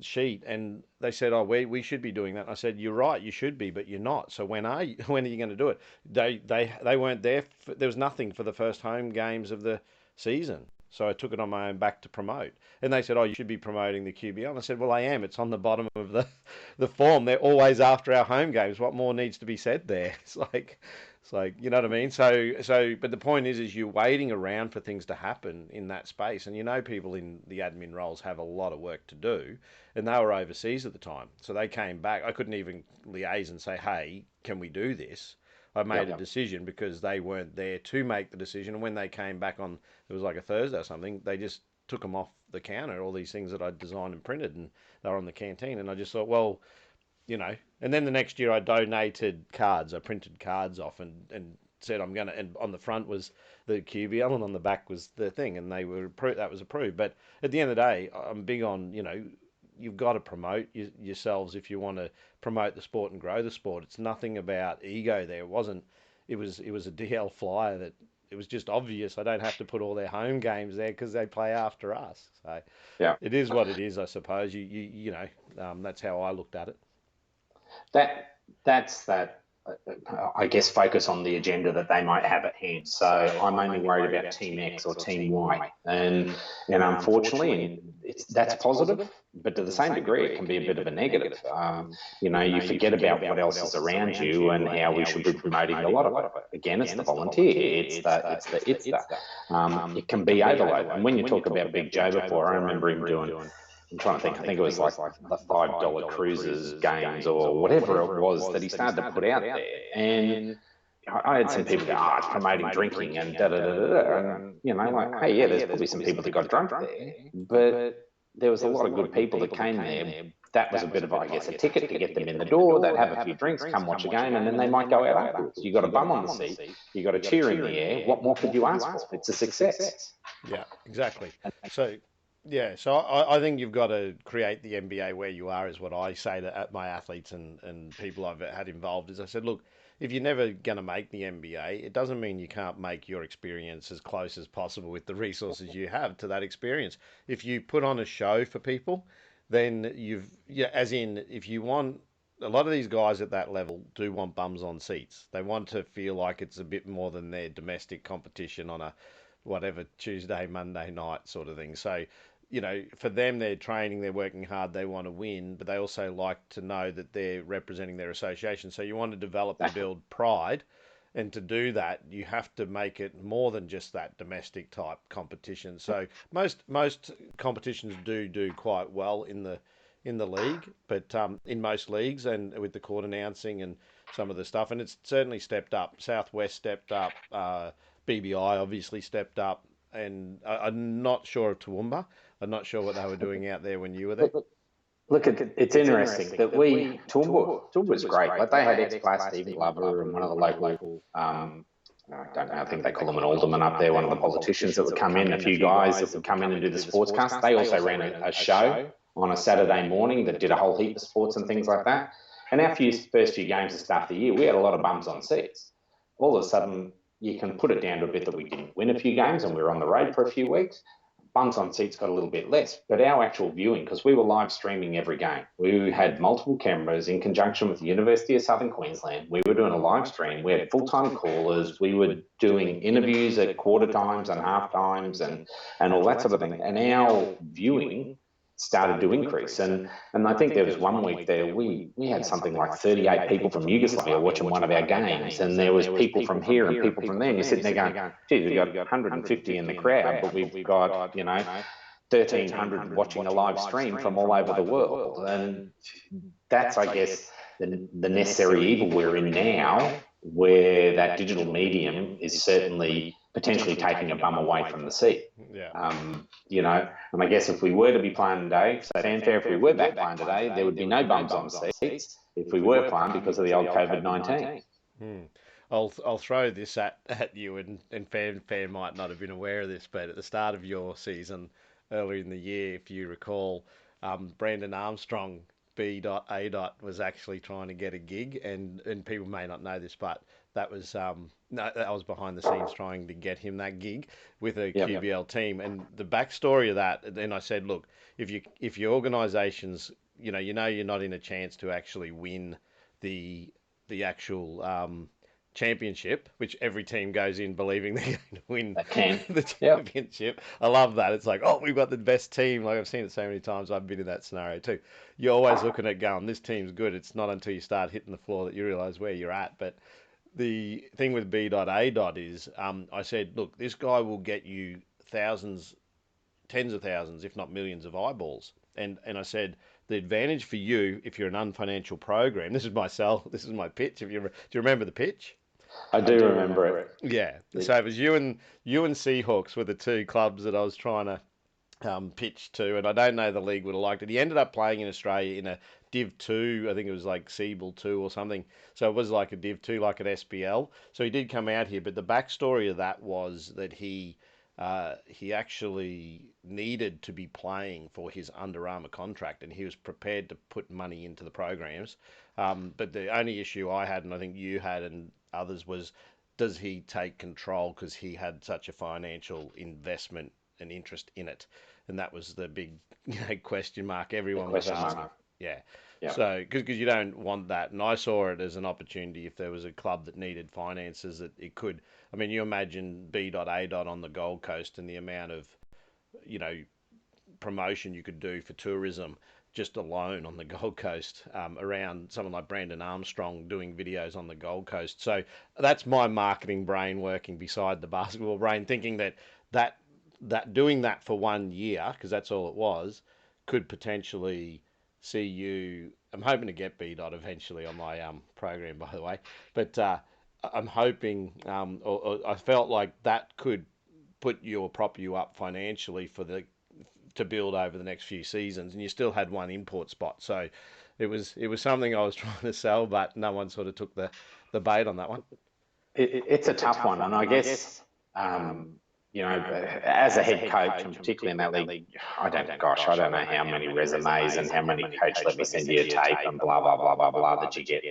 sheet, and they said, "Oh, we should be doing that." And I said, "You're right, you should be, but you're not. So when are you going to do it?" They weren't there. There was nothing for the first home games of the season, so I took it on my own back to promote. And they said, "Oh, you should be promoting the QBL." And I said, "Well, I am. It's on the bottom of the form. They're always after our home games. What more needs to be said there?" It's like, you know what I mean? So, but the point is you're waiting around for things to happen in that space. And people in the admin roles have a lot of work to do. And they were overseas at the time. So they came back. I couldn't even liaise and say, "Hey, can we do this?" I made a decision because they weren't there to make the decision. And when they came back on, it was like a Thursday or something, they just took them off the counter, all these things that I'd designed and printed, and they were on the canteen. And I just thought, well, and then the next year I donated cards. I printed cards off and said I'm going to, and on the front was the QBL and on the back was the thing, and that was approved. But at the end of the day, I'm big on, you've got to promote yourselves if you want to promote the sport and grow the sport. It's nothing about ego there. It was a DL flyer that it was just obvious I don't have to put all their home games there because they play after us. So Yeah. it is what it is, I suppose. That's how I looked at it. That's that. I guess focus on the agenda that they might have at hand. So I'm only worried about Team X or Team Y, and unfortunately, and that's positive, but to the same degree, it can be a bit of a negative. You forget about what else is around you and how we should be promoting a lot of it. Again, it's the volunteer. It can be overload. And when you talk about Big Joe before, I remember him doing. I'm trying to think. I think it was like the $5 cruises games or whatever it was that he started to put out there. And I had some people go, "Oh, it's promoting drinking and da da da da da." And like, hey, yeah, there's probably some people that got drunk there, but there was a lot of good people that came there. That was a bit of, I guess, a ticket to get them in the door. They'd have a few drinks, come watch a game, and then they might go out afterwards. You got a bum on the seat, you got a cheer in the air. What more could you ask for? It's a success. Yeah, exactly. So, yeah, so I think you've got to create the NBA where you are, is what I say to my athletes and people I've had involved. Is I said, look, if you're never going to make the NBA, it doesn't mean you can't make your experience as close as possible with the resources you have to that experience. If you put on a show for people, then as in, if you want, a lot of these guys at that level do want bums on seats. They want to feel like it's a bit more than their domestic competition on a whatever Tuesday, Monday night sort of thing. So, for them, they're training, they're working hard, they want to win, but they also like to know that they're representing their association. So you want to develop and build pride. And to do that, you have to make it more than just that domestic type competition. So most competitions do quite well in the league, but in most leagues and with the court announcing and some of the stuff, and it's certainly stepped up. Southwest stepped up. BBI obviously stepped up, and I'm not sure of Toowoomba. I'm not sure what they were doing out there when you were there. Look, it's interesting that Toowoomba was great. Like they had ex-class Stephen Glover and one of the local, I don't know, I think they call him an alderman up there, one of the politicians that would come in, a few guys that would come in and do the sportscast. They also ran a show on a Saturday morning that did a whole heap of sports and things like that. And our first few games to start the year, we had a lot of bums on seats. All of a sudden, you can put it down to a bit that we didn't win a few games and we were on the road for a few weeks. Bums on seats got a little bit less, but our actual viewing, because we were live streaming every game, we had multiple cameras in conjunction with the University of Southern Queensland. We were doing a live stream. We had full-time callers. We were doing interviews at quarter times and half times and all that sort of thing. And our viewing started to increase. And I think there was one week there we had something like 38 people from Yugoslavia watching one of our games, and there was people from here and people from there, and you're sitting there going, geez, we've got 150 in the crowd, but we've got 1,300 watching a live stream from all over the world. And that's, I guess, the necessary evil we're in now, where that digital medium is certainly potentially taking a bum away from the seat. Yeah. And I guess if we were to be playing today, so fanfare, if we were back playing today, there would be no bums on seats if we were playing because of the old COVID-19. I'll throw this at you, and fanfare might not have been aware of this, but at the start of your season, earlier in the year, if you recall, Brandon Armstrong, B.A. was actually trying to get a gig, and people may not know this, but that was that was behind the scenes trying to get him that gig with a QBL team. And the backstory of that, then I said, look, if your organisations, you're not in a chance to actually win the actual championship, which every team goes in believing they're going to win the championship. I love that. It's like, oh, we've got the best team. Like I've seen it so many times. I've been in that scenario too. You're always looking at going, this team's good. It's not until you start hitting the floor that you realise where you're at. But the thing with B.A. is, I said, look, this guy will get you thousands, tens of thousands, if not millions of eyeballs. And I said, the advantage for you, if you're an unfinancial program, this is my pitch. Do you remember the pitch? I do remember it. Yeah. So it was you and Seahawks were the two clubs that I was trying to pitch to, and I don't know the league would have liked it. He ended up playing in Australia in a Div 2, I think it was like Siebel 2 or something. So it was like a Div 2, like an SPL. So he did come out here, but the backstory of that was that he actually needed to be playing for his Under Armour contract, and he was prepared to put money into the programs. But the only issue I had, and I think you had and others, was does he take control because he had such a financial investment and interest in it? And that was the big question mark everyone was asking. Yeah. Yeah. So, because you don't want that. And I saw it as an opportunity if there was a club that needed finances that it could. I mean, you imagine B.A. on the Gold Coast and the amount of, you know, promotion you could do for tourism just alone on the Gold Coast, around someone like Brandon Armstrong doing videos on the Gold Coast. So that's my marketing brain working beside the basketball brain, thinking that that doing that for 1 year, because that's all it was, could potentially see you. I'm hoping to get B dot eventually on my program, by the way, but I'm hoping, or I felt like that could put you or prop you up financially for the to build over the next few seasons, and you still had one import spot. So it was something I was trying to sell, but no one sort of took the bait on that one. It's a tough one, and I guess you know, as a head coach, and particularly in that league, I don't know how many resumes and how many coach let me send you a tape and blah blah blah blah blah that you get.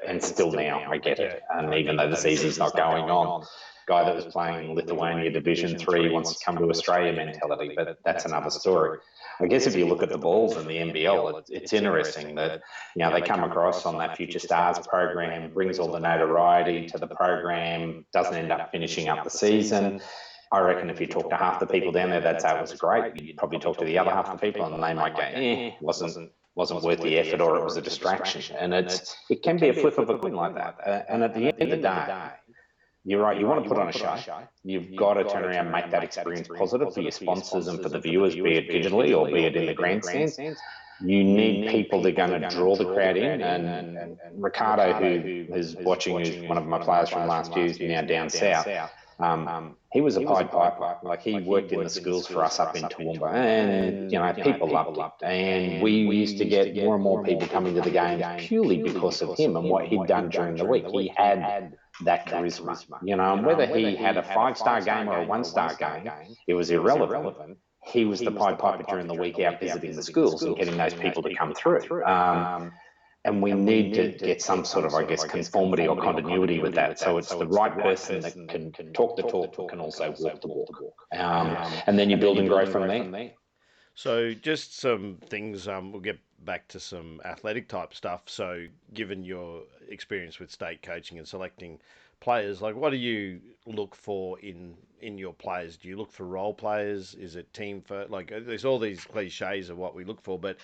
And still now I get it, and even though the season's not going on. Guy that was playing Lithuania Division 3 wants to come to Australia mentality, but that's another story. I guess if you look at the balls in the NBL, it's interesting that, you know, they come across on that Future Stars program, brings all the notoriety to the program, doesn't end up finishing up the season. I reckon if you talk to half the people down there, they'd say it was great. You'd probably talk to the other half the people and they might go, wasn't worth the effort, or it was a distraction. And it can be a flip of a coin like that. And at the end of the day, you're right, you want to put on a show. You've got to turn around and make that experience positive for your sponsors and for the viewers, be it digitally or be it in the grandstands. You need people that are going to draw the crowd in. And Ricardo, who is watching, who's one of my players from last year, who's now down south, he was a Pied Piper. Like, he worked in the schools for us up in Toowoomba, and, you know, people loved him. And we used to get more and more people coming to the games purely because of him and what he'd done during the week. He had that charisma, you know, and whether he had a 5-star game or a 1-star game, it was irrelevant. He was the Pied Piper during the week out visiting the schools and getting those people to come through. And we need to get some sort of, I guess, conformity or continuity with that. So it's the right person that can talk the talk but can also walk the walk. And then you build and grow from there. So just some things, we'll get back to some athletic type stuff. So given your experience with state coaching and selecting players, like, what do you look for in your players? Do you look for role players? Is it team first? Like, there's all these cliches of what we look for, but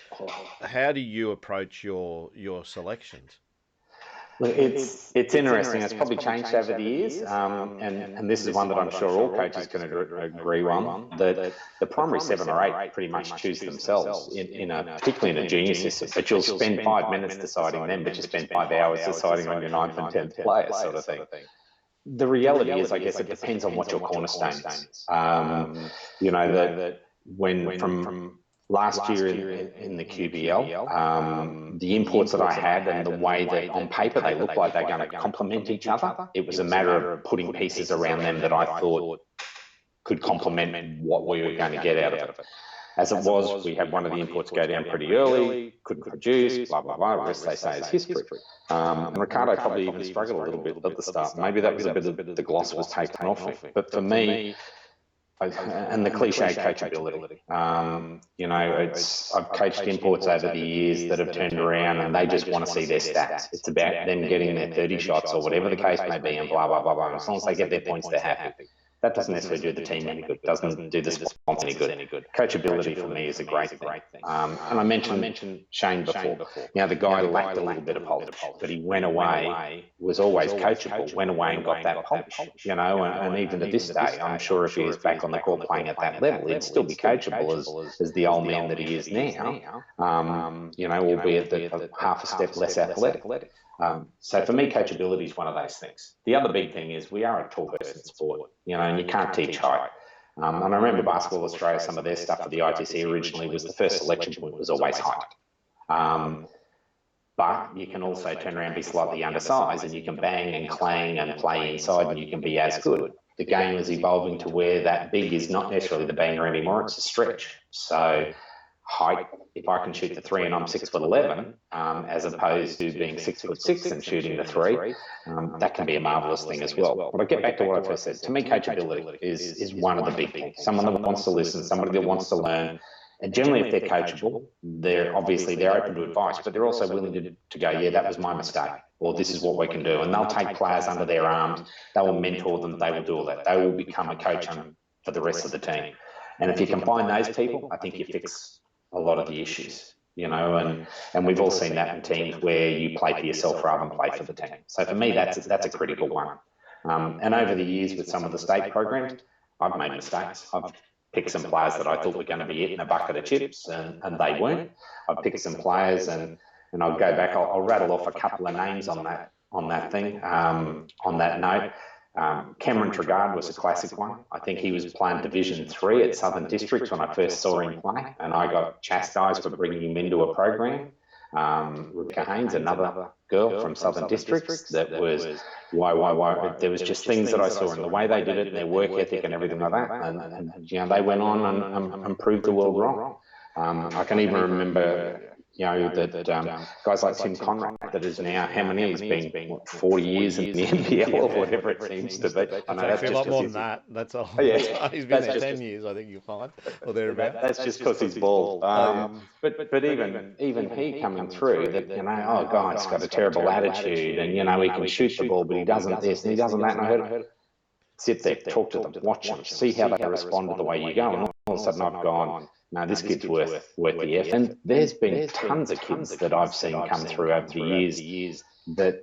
how do you approach your selections? Look, it's interesting. It's probably changed over the years, and this is one that I'm sure all coaches can agree on. That the primary 7 or 8 pretty much choose themselves particularly in a junior system. But you'll spend 5 minutes deciding them, but you spend 5 hours deciding on your 9th and 10th player, sort of thing. The reality is, I guess, it depends on what your cornerstone is. You know, that when from last year in the QBL, the imports that I had and the way that on paper they looked like they're going to complement each other, it was a matter of putting pieces around them that I thought could complement what we were going to get out of it. As it was, we had one of the imports go down pretty early, couldn't produce, blah, blah, blah. The rest, they say, is history. And Ricardo probably even struggled a little bit at the start. Maybe that was a bit of the gloss was taken off it. But for me, and the cliche coachability. You know, I've coached imports over the years that have turned around and they just want to see their stats. It's about them getting their 30 shots or whatever the case may be, and blah, blah, blah, blah. And as long as they get their points, they're happy. That doesn't necessarily do the team any good, doesn't do the sponsor any good. Coachability for me is a great thing. And I mentioned Shane before. You know, the guy lacked a little bit of polish, but he went away, was always coachable, went away and got that polish, you know, and even to this day, I'm sure if he was back on the court playing at that level, he'd still be coachable as the old man that he is now, you know, albeit that half a step less athletic. So for me, coachability is one of those things. The other big thing is we are a tall person sport, you know, and you can't teach height. And I remember Basketball Australia, some of their stuff for the ITC originally was the first selection point was always height. But you can also turn around and be slightly undersized and you can bang and clang and play inside and you can be as good. The game is evolving to where that big is not necessarily the banger anymore, it's a stretch. So height, if I can shoot the 3 and I'm 6'11", as opposed to being 6'6" and shooting the 3, that can be a marvellous thing as well. But I get back to what I first said. To me, coachability is one of the big things. Someone that wants to listen, somebody that wants to learn. And generally, if they're coachable, they're open to advice, but they're also willing to go, yeah, that was my mistake, or this is what we can do. And they'll take players under their arms. They will mentor them. They will do all that. They will become a coach for the rest of the team. And if you can find those people, I think you fix a lot of the issues, and we've all seen that in teams where you play for yourself rather than play for the team. So for me, that's a critical one. And over the years with some of the state programs, I've made mistakes. I've picked some players that I thought were going to be eating a bucket of chips, and they weren't. I've picked some players, and I'll go back. I'll rattle off a couple of names on that thing. On that note, Cameron Trigard was a classic one. I think he was playing Division 3 at Southern Districts when I first saw him play, and I got chastised for bringing him into a program. Rebecca Haynes, another girl from Southern Districts, that was why. There was just things that I saw in the way they did it, and their work ethic and everything like that, and they went on and proved the world wrong. I can even remember, that guys like Tim Conrad, that is now, how many years, been 40 years in the NBL or whatever it seems to be. I know that's a lot more than that. That's a whole. Yeah, he's been there 10 years, I think you'll find, or thereabouts. That's just because he's bald. But even he coming through, that guy's got a terrible attitude, and he can shoot the ball, but he doesn't this and he doesn't that. And I heard sit there, talk to them, watch them, see how they respond to the way you go, and all of a sudden I've gone, no, this kid's worth the F. And there's been tons of kids that I've seen come through over the years that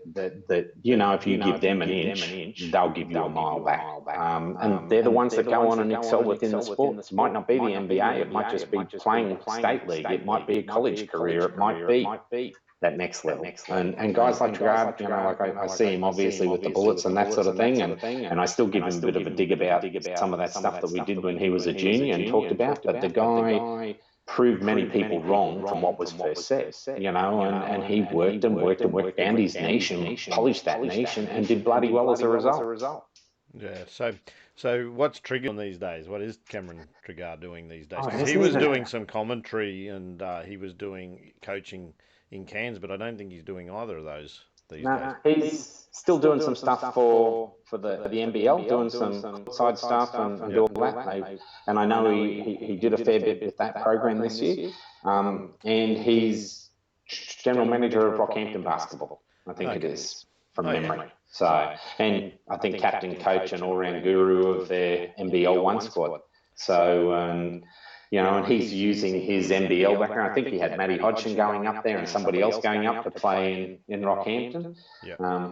if you give them an inch, they'll give you a mile back. And they're the ones that go on and excel within the sport. It might not be the NBA. It might just be playing state league. It might be a college career. It might be that next level. And guys like Trigard, I see him obviously with the bullets and that sort of thing, and I still give him a bit of a dig about some of that stuff that we did when he was a junior and talked about, but the guy proved many people wrong from what was first said, and he worked and found his niche and polished that niche and did bloody well as a result. Yeah, so what's Trigger on these days? What is Cameron Trigard doing these days? Because he was doing some commentary and he was doing coaching in Cairns, but I don't think he's doing either of those these days. He's still doing some stuff for the NBL, doing some side stuff and do all that. And I know he did a fair bit with that program this year. And he's general manager of Rockhampton basketball, I think it is, from memory. So, and I think captain, coach, and all-round guru of their NBL 1 squad. So, and he's using his NBL background. I think he had Matty Hodgson going up there and somebody else going up to play in Rockhampton,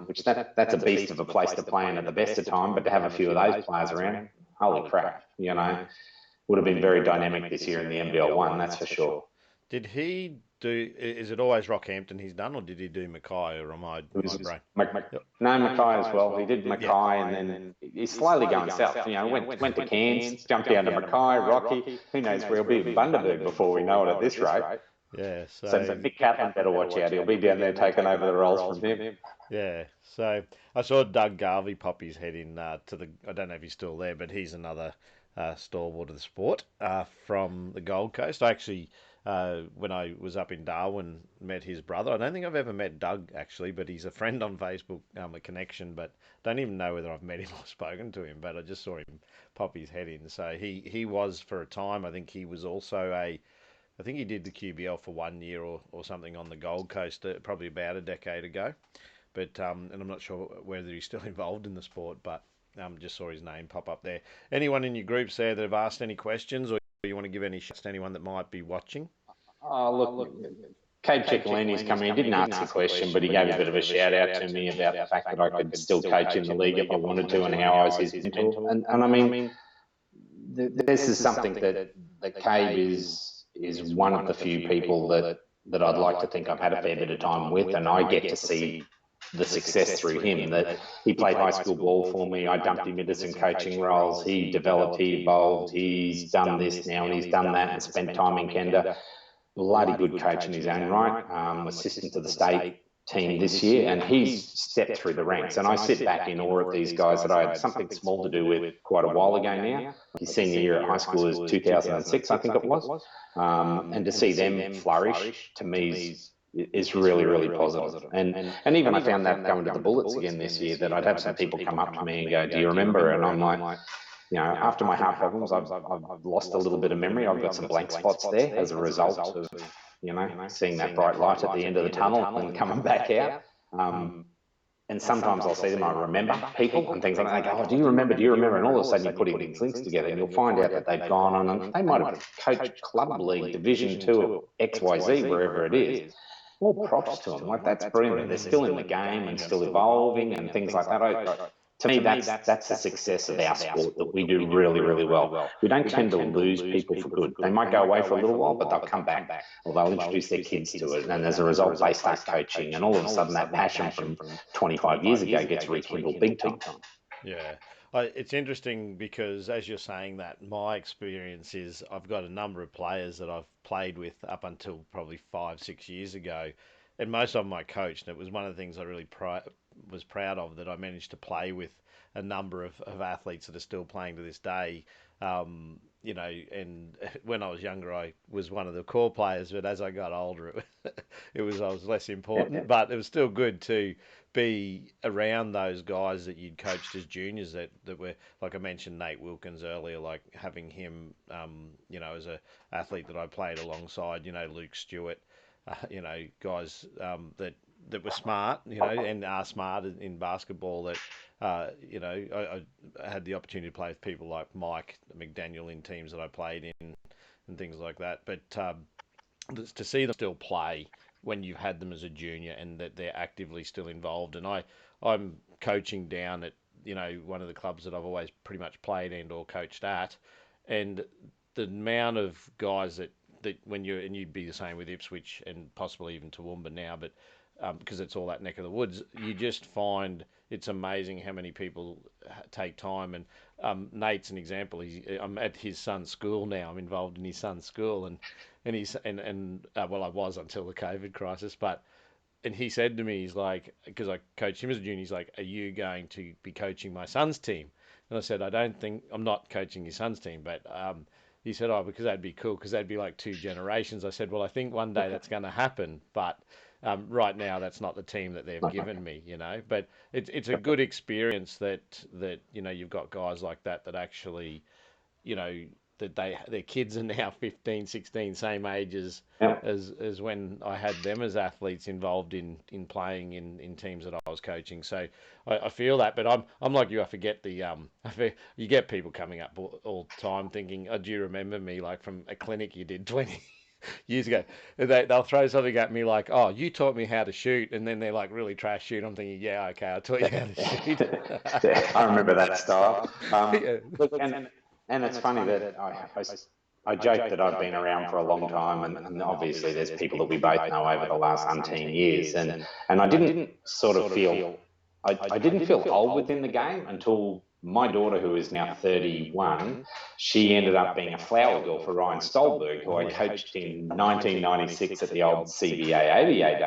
which that's a beast of a place to play in at the best of time, but to have a few of those players around, holy crap, would have been very dynamic this year in the NBL 1, that's for sure. Did he do, is it always Rockhampton he's done, or did he do Mackay, or am I brain? No, Mackay as well. He did Mackay, and then he's slowly going south. Went to Cairns, jumped down to Mackay, Rocky. Who knows where he'll be in Bundaberg before we know it at this rate. Yeah. So Nick Kaplan better watch out. He'll be down there taking over the roles from him. Yeah. So I saw Doug Garvey pop his head in to the. I don't know if he's still there, but he's another stalwart of the sport from the Gold Coast. I actually. When I was up in Darwin, met his brother. I don't think I've ever met Doug, actually, but he's a friend on Facebook, a connection, but don't even know whether I've met him or spoken to him, but I just saw him pop his head in. So he was, for a time, I think he was also I think he did the QBL for 1 year or something on the Gold Coast, probably about a decade ago. But and I'm not sure whether he's still involved in the sport, but just saw his name pop up there. Anyone in your groups there that have asked any questions, or you want to give any shots to anyone that might be watching? Oh, look, Cabe Ciccolini's coming. He didn't ask a question, but he gave a bit of a shout out to me about the fact that I could still coach in the league if I wanted to, and how I was his mentor. And I mean, this is something that Cabe is one of the few people that I'd like to think I've had a fair bit of time with, and I get to see the success through him. That he played high school ball for me. I dumped him into some coaching roles. He developed, he evolved. He's done this now and he's done that, and spent time in Kenda. Bloody good coach in his own right. Assistant to the state team this year, and he's stepped through the ranks. And I sit back in awe of these guys that I had something small to do with quite a while ago now. His senior year at high school is 2006, I think it was. And to see them flourish, to me, is really, really positive. And even I found that going to the Bullets again this year, that I'd have some people come up to me and go, "Do you remember?" And I'm like, you know, after my heart problems, I've lost a little bit of memory. I've got some blank spots there as a result of, you know, seeing that bright light at the end of the tunnel and coming back out. And sometimes I'll see them, I remember people and things like that. They go, "Oh, do you remember? Do you remember?" And all of a sudden you're putting these links together and you'll find out that they've gone on and they might have coached Club League Division 2 XYZ, wherever it is. More props to them. Like, that's brilliant. They're still in the game and still evolving and things like that. To me, that's the success of our sport, that we do really, really well. We don't tend to lose people for good. They might go away for a little while, but they'll come back, or they'll introduce their kids to it. And as a result, they start coaching. And all of a sudden, that passion from 25 years ago gets rekindled big time. Yeah. It's interesting because, as you're saying that, my experience is I've got a number of players that I've played with up until probably 5-6 years ago, and most of them I coached. And it was one of the things I really was proud of, that I managed to play with a number of athletes that are still playing to this day. You know, and when I was younger, I was one of the core players, but as I got older, I was less important. But it was still good to be around those guys that you'd coached as juniors that were, like I mentioned, Nate Wilkins earlier, like having him, you know, as a athlete that I played alongside, you know, Luke Stewart, you know, guys that were smart, you know, and are smart in basketball. That you know, I had the opportunity to play with people like Mike McDaniel in teams that I played in and things like that. But to see them still play when you've had them as a junior and that they're actively still involved. And I'm coaching down at, you know, one of the clubs that I've always pretty much played and or coached at, and the amount of guys that when you'd be the same with Ipswich and possibly even Toowoomba now, but because it's all that neck of the woods, you just find it's amazing how many people take time. And Nate's an example. I'm at his son's school now. I'm involved in his son's school, and well, I was until the COVID crisis, and he said to me, he's like, because I coached him as a junior, he's like, "Are you going to be coaching my son's team?" And I said, I'm not coaching your son's team, but he said, "Oh, because that'd be cool, because that'd be like 2 generations." I said, "Well, I think one day that's going to happen, but right now that's not the team that they've given me, you know." But it's a good experience that you know, you've got guys like that actually, you know, that their kids are now 15, 16, same age as when I had them as athletes involved in playing in teams that I was coaching. So I feel that, but I'm like you. I forget you get people coming up all the time thinking, "Oh, do you remember me, like from a clinic you did 20 years ago?" They'll throw something at me like, "Oh, you taught me how to shoot," and then they're like really trash shoot. I'm thinking, "Yeah, okay, I taught you how to shoot." Yeah, I remember that style. Yeah. Look, and it's funny that I joke that I've been around for a long time, and obviously there's people that we both know over the last umpteen years, and I didn't sort of feel, I didn't feel old within the game until my daughter, who is now 31, she ended up being a flower girl for Ryan Stolberg, who I coached in 1996 at the old CBA ABA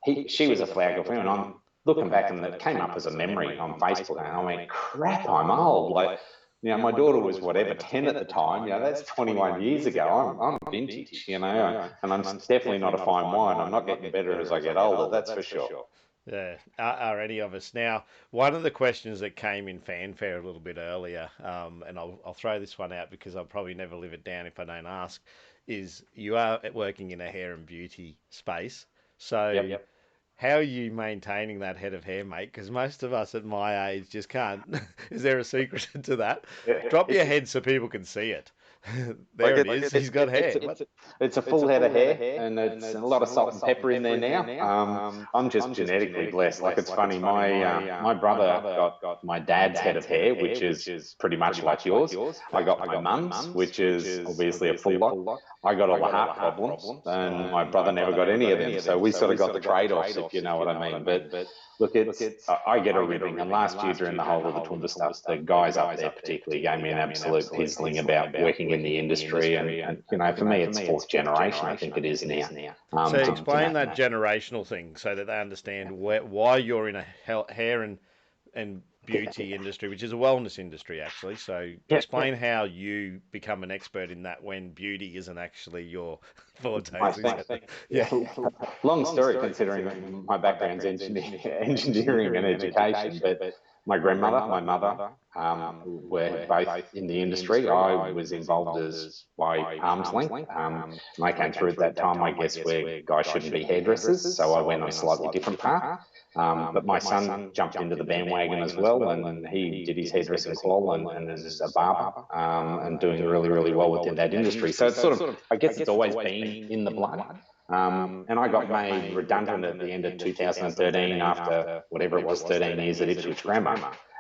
days. She was a flower girl for him, and I'm looking back, and it came up as a memory on Facebook, and I went, "Crap, I'm old." Like, you know, my daughter was whatever, 10 at the time. You know, that's 21 years ago. I'm vintage, you know, and I'm definitely not a fine wine. I'm not getting better as I get older, that's for sure. Yeah, are any of us. Now, one of the questions that came in fanfare a little bit earlier, and I'll throw this one out because I'll probably never live it down if I don't ask, is you are working in a hair and beauty space. So Yep. how are you maintaining that head of hair, mate? Because most of us at my age just can't. Is there a secret to that? Drop your head so people can see it. There it is. He's got hair. It's a full head of hair, and it's a lot of salt and pepper in there now. I'm just genetically blessed. Like, it's funny, my brother got my dad's head of hair, which is pretty much like yours. I got my mum's, which is obviously a full lot. I got all the heart problems, and my brother never got any of them. So we sort of got the trade-offs, if you know what I mean. But look, I get a ribbing, and last year during the whole of the Toowoomba stuff, the guys up there particularly gave me an absolute pizzling about working working in the industry, and you know, for me, it's fourth generation. I think it is now. So To explain that generational thing so that they understand why you're in a hair and beauty industry, which is a wellness industry actually. So explain how you become an expert in that when beauty isn't actually your forte. my thing. Yeah. Long story considering my background's engineering and education, but my grandmother, my mother, were both in the industry. I was involved as by arm's length. And I came through at that time, I guess, where guys shouldn't be hairdressers, so I went on a slightly different path. But my son jumped into the bandwagon as well, and he did his hairdressing qual and is a barber, and doing really, really well within that industry. So it's sort of, I guess it's always been in the blood. And I got made redundant at the end of 2013 after whatever it was, 13 years at Ipswich Grammar.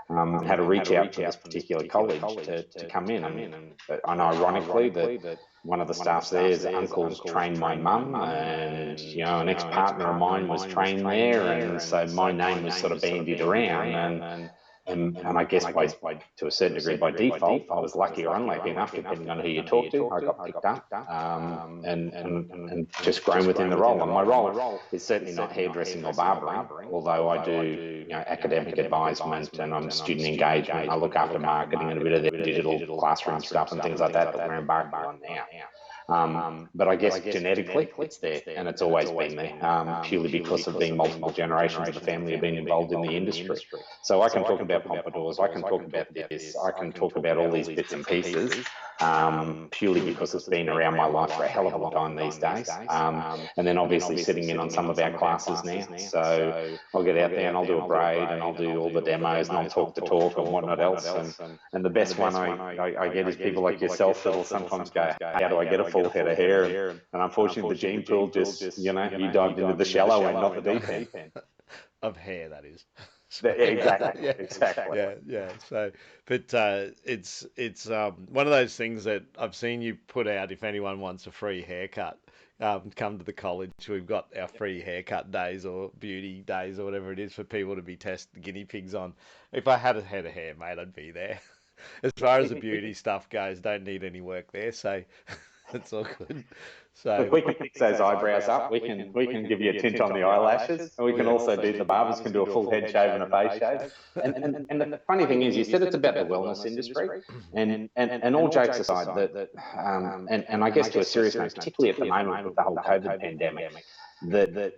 Had to reach out to this particular college to come in. And ironically, that one of the staffs there's uncles trained my mum, and you know, an ex-partner of mine was trained there, and so my name was sort of bandied around, and I guess to a certain degree by default, I was lucky or unlucky enough, depending on who you talk to, I got picked up, and just grown within the role. And my role is certainly not hairdressing or barbering, although I do, you know, academic advisement and I'm student engagement. I look after marketing and a bit of the digital classroom stuff and things like that we're embarking on now. But I guess genetically it's there, and it's always been there, purely because of being multiple generations of the family have been involved in the industry. So I can talk about pompadours, I can talk about this, I can talk about all these bits and pieces, purely because it's been around my life for a hell of a long time these days. And then obviously sitting in on some of our classes now. So I'll get out there and I'll do a braid and I'll do all the demos and I'll talk the talk and whatnot else. And the best one I get is people like yourself that'll sometimes go, how do I get a full head of hair? And unfortunately, the gene pool just, you know, you dived into the shallow end, not the deep end. Of hair, that is. Exactly. Yeah, Exactly. yeah. So, but it's one of those things that I've seen you put out. If anyone wants a free haircut, come to the college. We've got our free haircut days or beauty days or whatever it is for people to be tested guinea pigs on. If I had a head of hair, mate, I'd be there. As far as the beauty stuff goes, don't need any work there, so it's all good. So if we can fix those eyebrows up, we can give you a tint on the eyelashes, and we can also do, the barbers can do a full head shave and a face shave. And the funny thing is, you said it's about the wellness industry, and all jokes aside, and I guess to a serious note, particularly at the moment with the whole COVID pandemic, that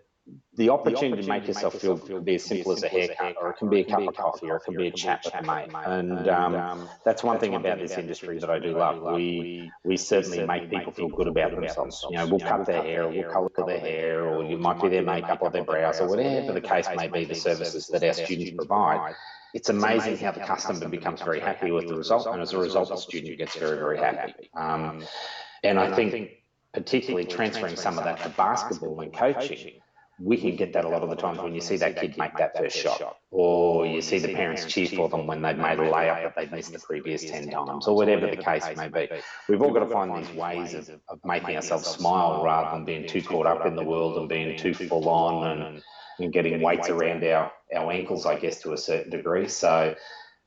the opportunity to make yourself feel could be as simple as a haircut, or it can be a cup of coffee, or it can be a chat with a mate. And that's one thing about this industry that I do love. We certainly make people feel good about themselves. You know, we'll cut their hair, or we'll colour their hair, or you might be their makeup or their brows, or whatever the case may be, the services that our students provide. It's amazing how the customer becomes very happy with the result, and as a result, the student gets very, very happy. And I think particularly transferring some of that to basketball and coaching, we can get that a lot of the times when you see that kid make that first shot, or you see the parents cheer for them when they've made a layup that they've missed the previous 10 times, or whatever the case may be. We've all got to find these ways of making ourselves smile rather than being too caught up in the world and being too full on and getting weights around our ankles, I guess, to a certain degree. So,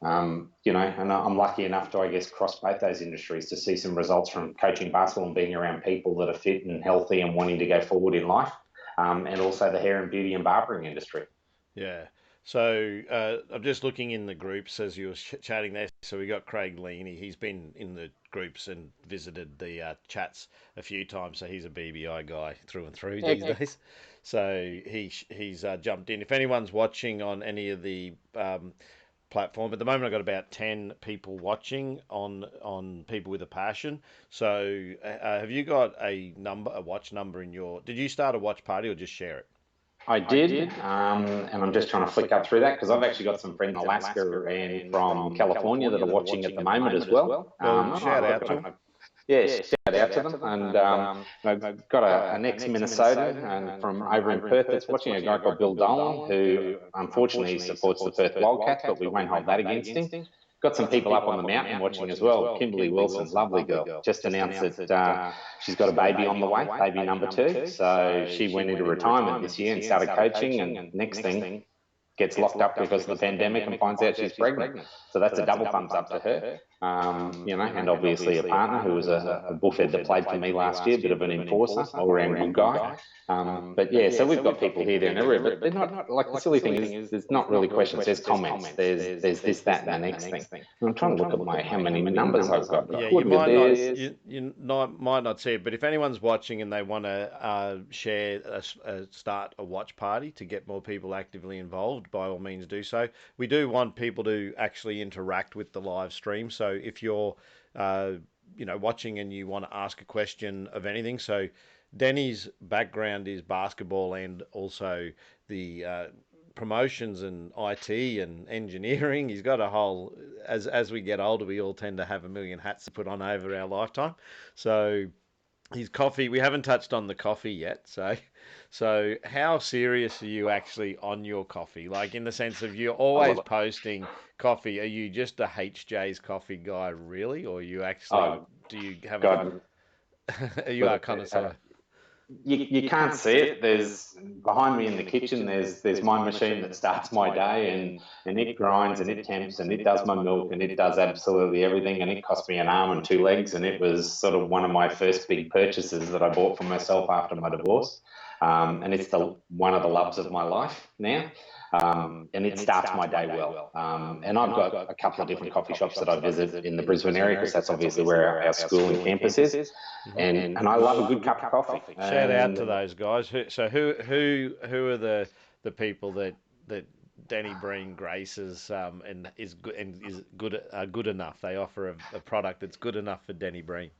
you know, and I'm lucky enough to, I guess, cross both those industries to see some results from coaching basketball and being around people that are fit and healthy and wanting to go forward in life. And also the hair and beauty and barbering industry. Yeah. So I'm just looking in the groups as you were chatting there. So we got Craig Leaney. He's been in the groups and visited the chats a few times. So he's a BBI guy through and through these days. So he's jumped in. If anyone's watching on any of the platform at the moment, I've got about 10 people watching on People with a Passion. So have you got a watch number in your? Did you start a watch party or just share it? I did, and I'm just trying to flick up through that because I've actually got some friends in Alaska and from California that are watching at the moment as well. Shout out to them. Yeah, shout out to them. And I've got an ex-Minnesotan and from over in Perth that's watching, a guy called Bill Dolan, who unfortunately supports the Perth Wildcats, but we won't hold that against him. Got some people up on the mountain watching as well. Kimberly Wilson, lovely girl, just announced that she's got a baby on the way, baby number 2. So she went into retirement this year and started coaching, and next thing gets locked up because of the pandemic and finds out she's pregnant. So that's a double thumbs up to her. And obviously a partner who was a bullfed that played for me last year, a bit of an enforcer, all-round good guy. But yeah, so we've got people here, there, and everywhere, but they're not, like, the silly thing is, there's not really questions, there's comments, there's this, that, and the next thing. And I'm trying to look at how many numbers I've got. Yeah, you might not might not see it, but if anyone's watching and they want to share start a watch party to get more people actively involved, by all means do so. We do want people to actually interact with the live stream. So if you're watching and you want to ask a question of anything, so Denny's background is basketball and also the promotions and IT and engineering. He's got a whole. As we get older, we all tend to have a million hats to put on over our lifetime. So his coffee. We haven't touched on the coffee yet. So how serious are you actually on your coffee? Like, in the sense of, you're always posting coffee. Are you just a HJ's coffee guy, really, or you actually do you have? God, Are you a connoisseur? you can't see it. There's behind me in the kitchen. There's my machine that starts my day, and it grinds and it temps and it does my milk and it does absolutely everything. And it cost me an arm and two legs, and it was sort of one of my first big purchases that I bought for myself after my divorce. And it's one of the loves of my life now. And it starts my day well. And I've got a couple of different coffee shops that I visit in the Brisbane area, because that's obviously where our school and campus is. And I love a good cup of coffee. Shout out to those guys. Who are the people that Danny Breen graces and is good enough? They offer a product that's good enough for Danny Breen.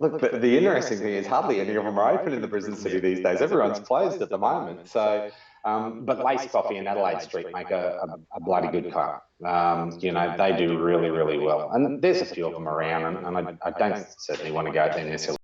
Look, the interesting thing is hardly any of them are open in the Brisbane city these days. Everyone's closed at the moment. So, but Lace Coffee and Adelaide Street make a bloody good cup. They do really, really well. And there's a few of them around, and I don't certainly want to go there necessarily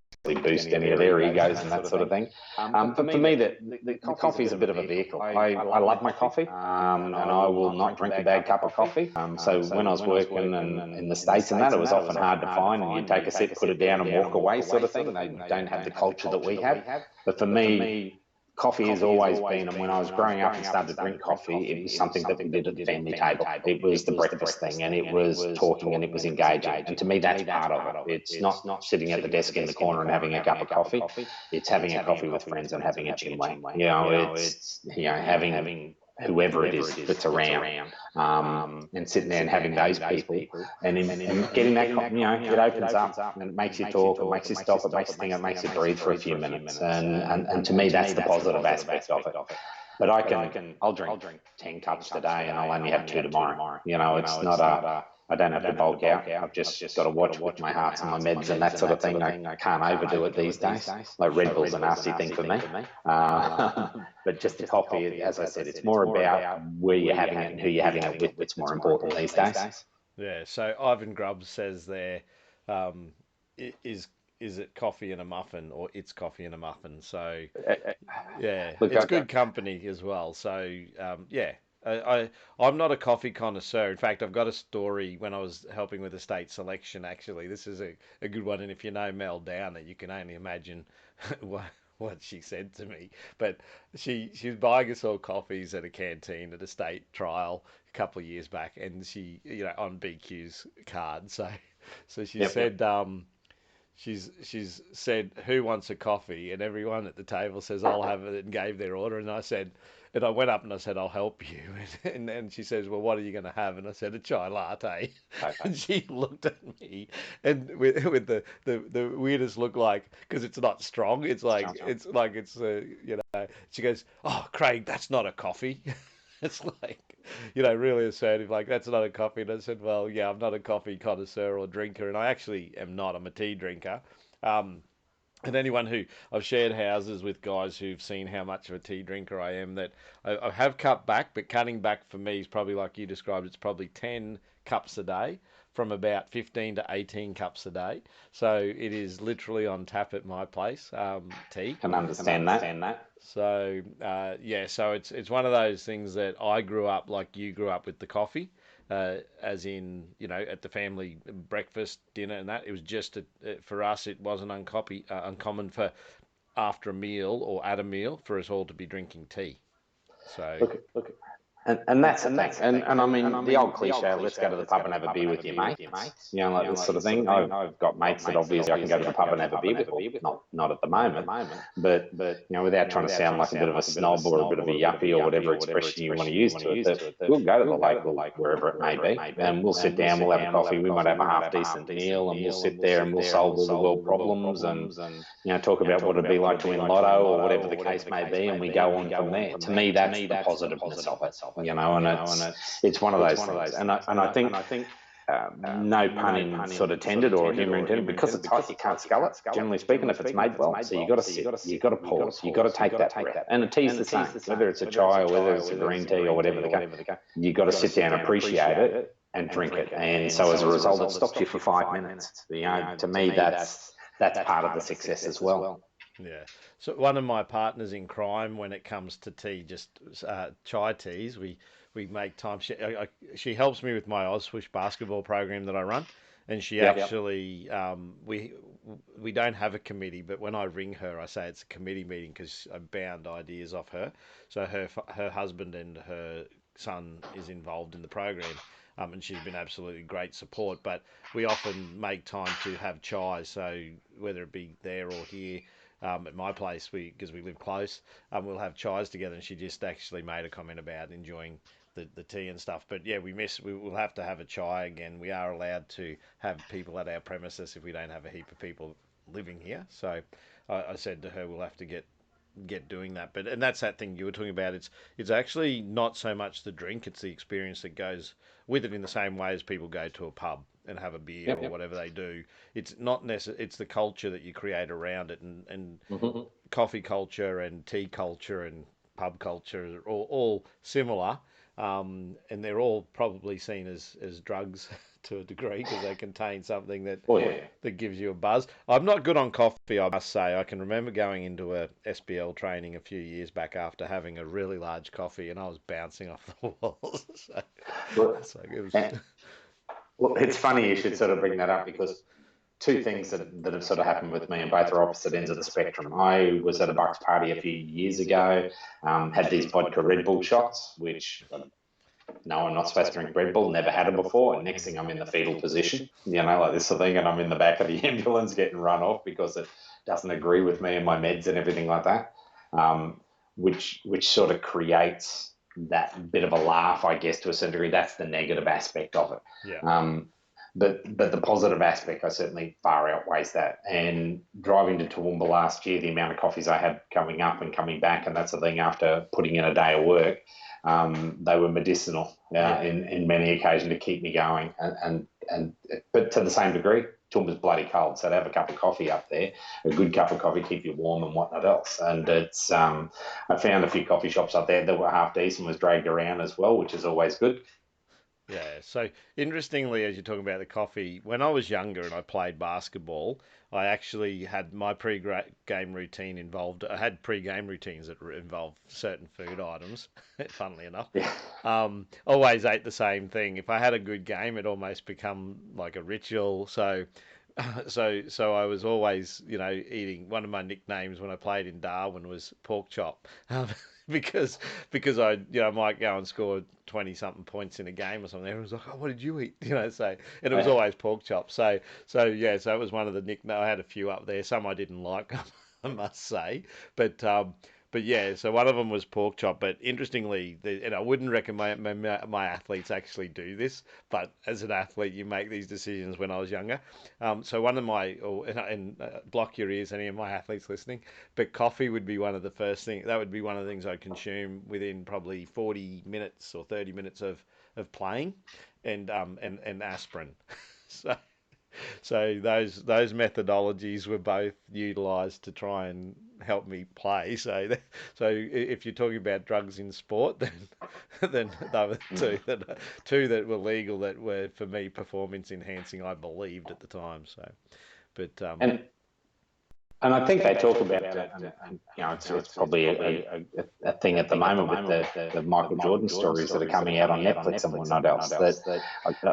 boost any of their egos and that sort of thing. But for me, the coffee is a bit of a vehicle. I love my coffee, and I will not drink a bad cup of coffee. So when I was working in the States and that, it was often hard to find, and you'd take a sip, put it down and walk away sort of thing. They don't have the culture that we have. But for me, coffee has always been, and when I was growing up and started to drink coffee, it was something that we did at the family table. It was the breakfast thing, and it was talking, and it was engaging. And to me, that's part of it. It's not sitting at the desk in the corner and having a cup of coffee. It's having a coffee with friends and having a chinwag. It's having whoever it is that's around, and sitting there and having those people, and getting that, it opens up and it makes you talk, it makes you stop, it makes you think, it makes you breathe for a few minutes, and to me that's the positive aspect of it. But I'll drink 10 cups today, and I'll only have 2 tomorrow. It's not I don't have to bulk out. I've just got to watch with my hearts and my meds and that sort of thing. I can't overdo it these days. Like, Red Bull's a nasty thing for me. But just the coffee, as I said, it's more about where you're having it and who you're having it with. It's more important these days. Yeah. So Ivan Grubbs says there, is it coffee and a muffin, or it's coffee and a muffin? So yeah, it's good company as well. So yeah. I'm not a coffee connoisseur. In fact, I've got a story when I was helping with estate selection, actually. This is a good one. And if you know Mel Downer, you can only imagine what she said to me. But she was buying us all coffees at a canteen at a state trial a couple of years back. And she, on BQ's card. So she said, she's said, who wants a coffee? And everyone at the table says, I'll have it, and gave their order. And I went up and I said, I'll help you. And then she says, well, what are you going to have? And I said, a chai latte. Okay. And she looked at me, and with the weirdest look, like, because it's not strong. It's like, she goes, oh, Craig, that's not a coffee. It's like, really assertive, like, that's not a coffee. And I said, well, yeah, I'm not a coffee connoisseur or drinker. And I actually am not. I'm a tea drinker. And anyone who I've shared houses with guys who've seen how much of a tea drinker I am, that I have cut back, but cutting back for me is probably like you described. It's probably 10 cups a day, from about 15 to 18 cups a day. So it is literally on tap at my place, tea. Can understand that. So yeah, so it's one of those things that I grew up like you grew up with the coffee. As in, at the family breakfast, dinner, and that. It was just for us. It wasn't uncommon for after a meal or at a meal for us all to be drinking tea. So look. And that's the thing. And I mean, the old cliche, let's go to the pub and have a beer with your mates, like this sort of thing. I've got mates that obviously I can go to the pub and have a beer with. Well, not at the moment, but, without trying to sound like a bit of a snob or a bit of a yuppie or whatever expression you want to use to it, that we'll go to the local, wherever it may be, and we'll sit down, we'll have a coffee, we might have a half-decent meal, and we'll sit there and we'll solve all the world problems and, talk about what it'd be like to win lotto or whatever the case may be, and we go on from there. To me, that's the positiveness of it, and it's one of those things. And I think, no pun in sort of intended or humour intended, because it's hot, you can't scull it. Generally speaking, if it's made well, so you got to sit, you got to pause, you got to take that breath. And a tea's the same, whether it's a chai or whether it's a green tea or whatever the case. You got to sit down, appreciate it, and drink it. And so as a result, it stops you for 5 minutes. To me, that's part of the success as well. Yeah. So one of my partners in crime when it comes to tea, just chai teas, we make time. She helps me with my Ausswish basketball program that I run, and she actually we don't have a committee, but when I ring her, I say it's a committee meeting because I bound ideas off her. So her husband and her son is involved in the program. And she's been absolutely great support. But we often make time to have chai. So whether it be there or here, at my place, because we live close, we'll have chais together. And she just actually made a comment about enjoying the tea and stuff. But yeah, we will have to have a chai again. We are allowed to have people at our premises if we don't have a heap of people living here. So I said to her, we'll have to get doing that. And that's that thing you were talking about. It's actually not so much the drink, it's the experience that goes with it, in the same way as people go to a pub and have a beer or whatever they do. It's not it's the culture that you create around it, and coffee culture and tea culture and pub culture are all similar, and they're all probably seen as drugs to a degree because they contain something that that gives you a buzz. I'm not good on coffee, I must say. I can remember going into a SBL training a few years back after having a really large coffee, and I was bouncing off the walls. Well, it's funny you should sort of bring that up, because two things that have sort of happened with me, and both are opposite ends of the spectrum. I was at a Bucks party a few years ago, had these vodka Red Bull shots, which no, I'm not supposed to drink Red Bull, never had it before. And next thing I'm in the fetal position, like this sort of thing, and I'm in the back of the ambulance getting run off because it doesn't agree with me and my meds and everything like that, which sort of creates that bit of a laugh, I guess, to a certain degree. That's the negative aspect of it. Yeah. But the positive aspect, I certainly far outweighs that. And driving to Toowoomba last year, the amount of coffees I had coming up and coming back, and that's the thing, after putting in a day of work, they were medicinal in many occasions to keep me going. But to the same degree, Toowoomba's bloody cold, so to have a cup of coffee up there, a good cup of coffee, keep you warm and whatnot else. And it's I found a few coffee shops up there that were half decent, was dragged around as well, which is always good. Yeah, so interestingly, as you're talking about the coffee, when I was younger and I played basketball, I actually had my pre-game routine involved. I had pre-game routines that involved certain food items, funnily enough. Always ate the same thing. If I had a good game, it almost become like a ritual. So I was always, eating. One of my nicknames when I played in Darwin was pork chop, because I might go and score 20 something points in a game or something. Everyone's like, "Oh, what did you eat?" And it was always pork chop. So it was one of the nicknames. I had a few up there. Some I didn't like, I must say, but yeah, so one of them was pork chop. But interestingly, and I wouldn't recommend my athletes actually do this, but as an athlete, you make these decisions. When I was younger, so one of my, block your ears, any of my athletes listening, but coffee would be one of the first things. That would be one of the things I'd consume within probably 40 minutes or 30 minutes of playing, and aspirin. so. So those methodologies were both utilised to try and help me play. So if you're talking about drugs in sport, then they were two that were legal, that were for me performance enhancing, I believed at the time. So, but and And I think they talk about that, and it's probably a thing at the moment with the Michael Jordan stories that are coming out on Netflix and whatnot else. That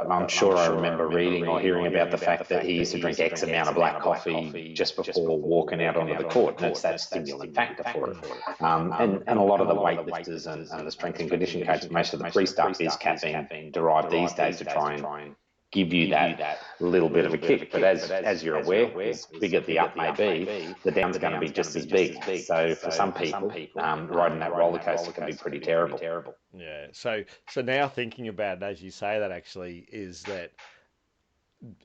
I'm sure I remember reading or hearing about the fact that he used to drink X amount of black coffee just before walking out onto the court, and it's that stimulant factor for it. And a lot of the weightlifters and the strength and conditioning coaches, most of the free stuff is caffeine derived these days to try and give you that little bit of a kick. But as you're aware, as big as the up may be, the down's going to be just as big. So for some people, riding that roller coaster can be pretty terrible. Yeah. So now thinking about it, as you say that, actually, is that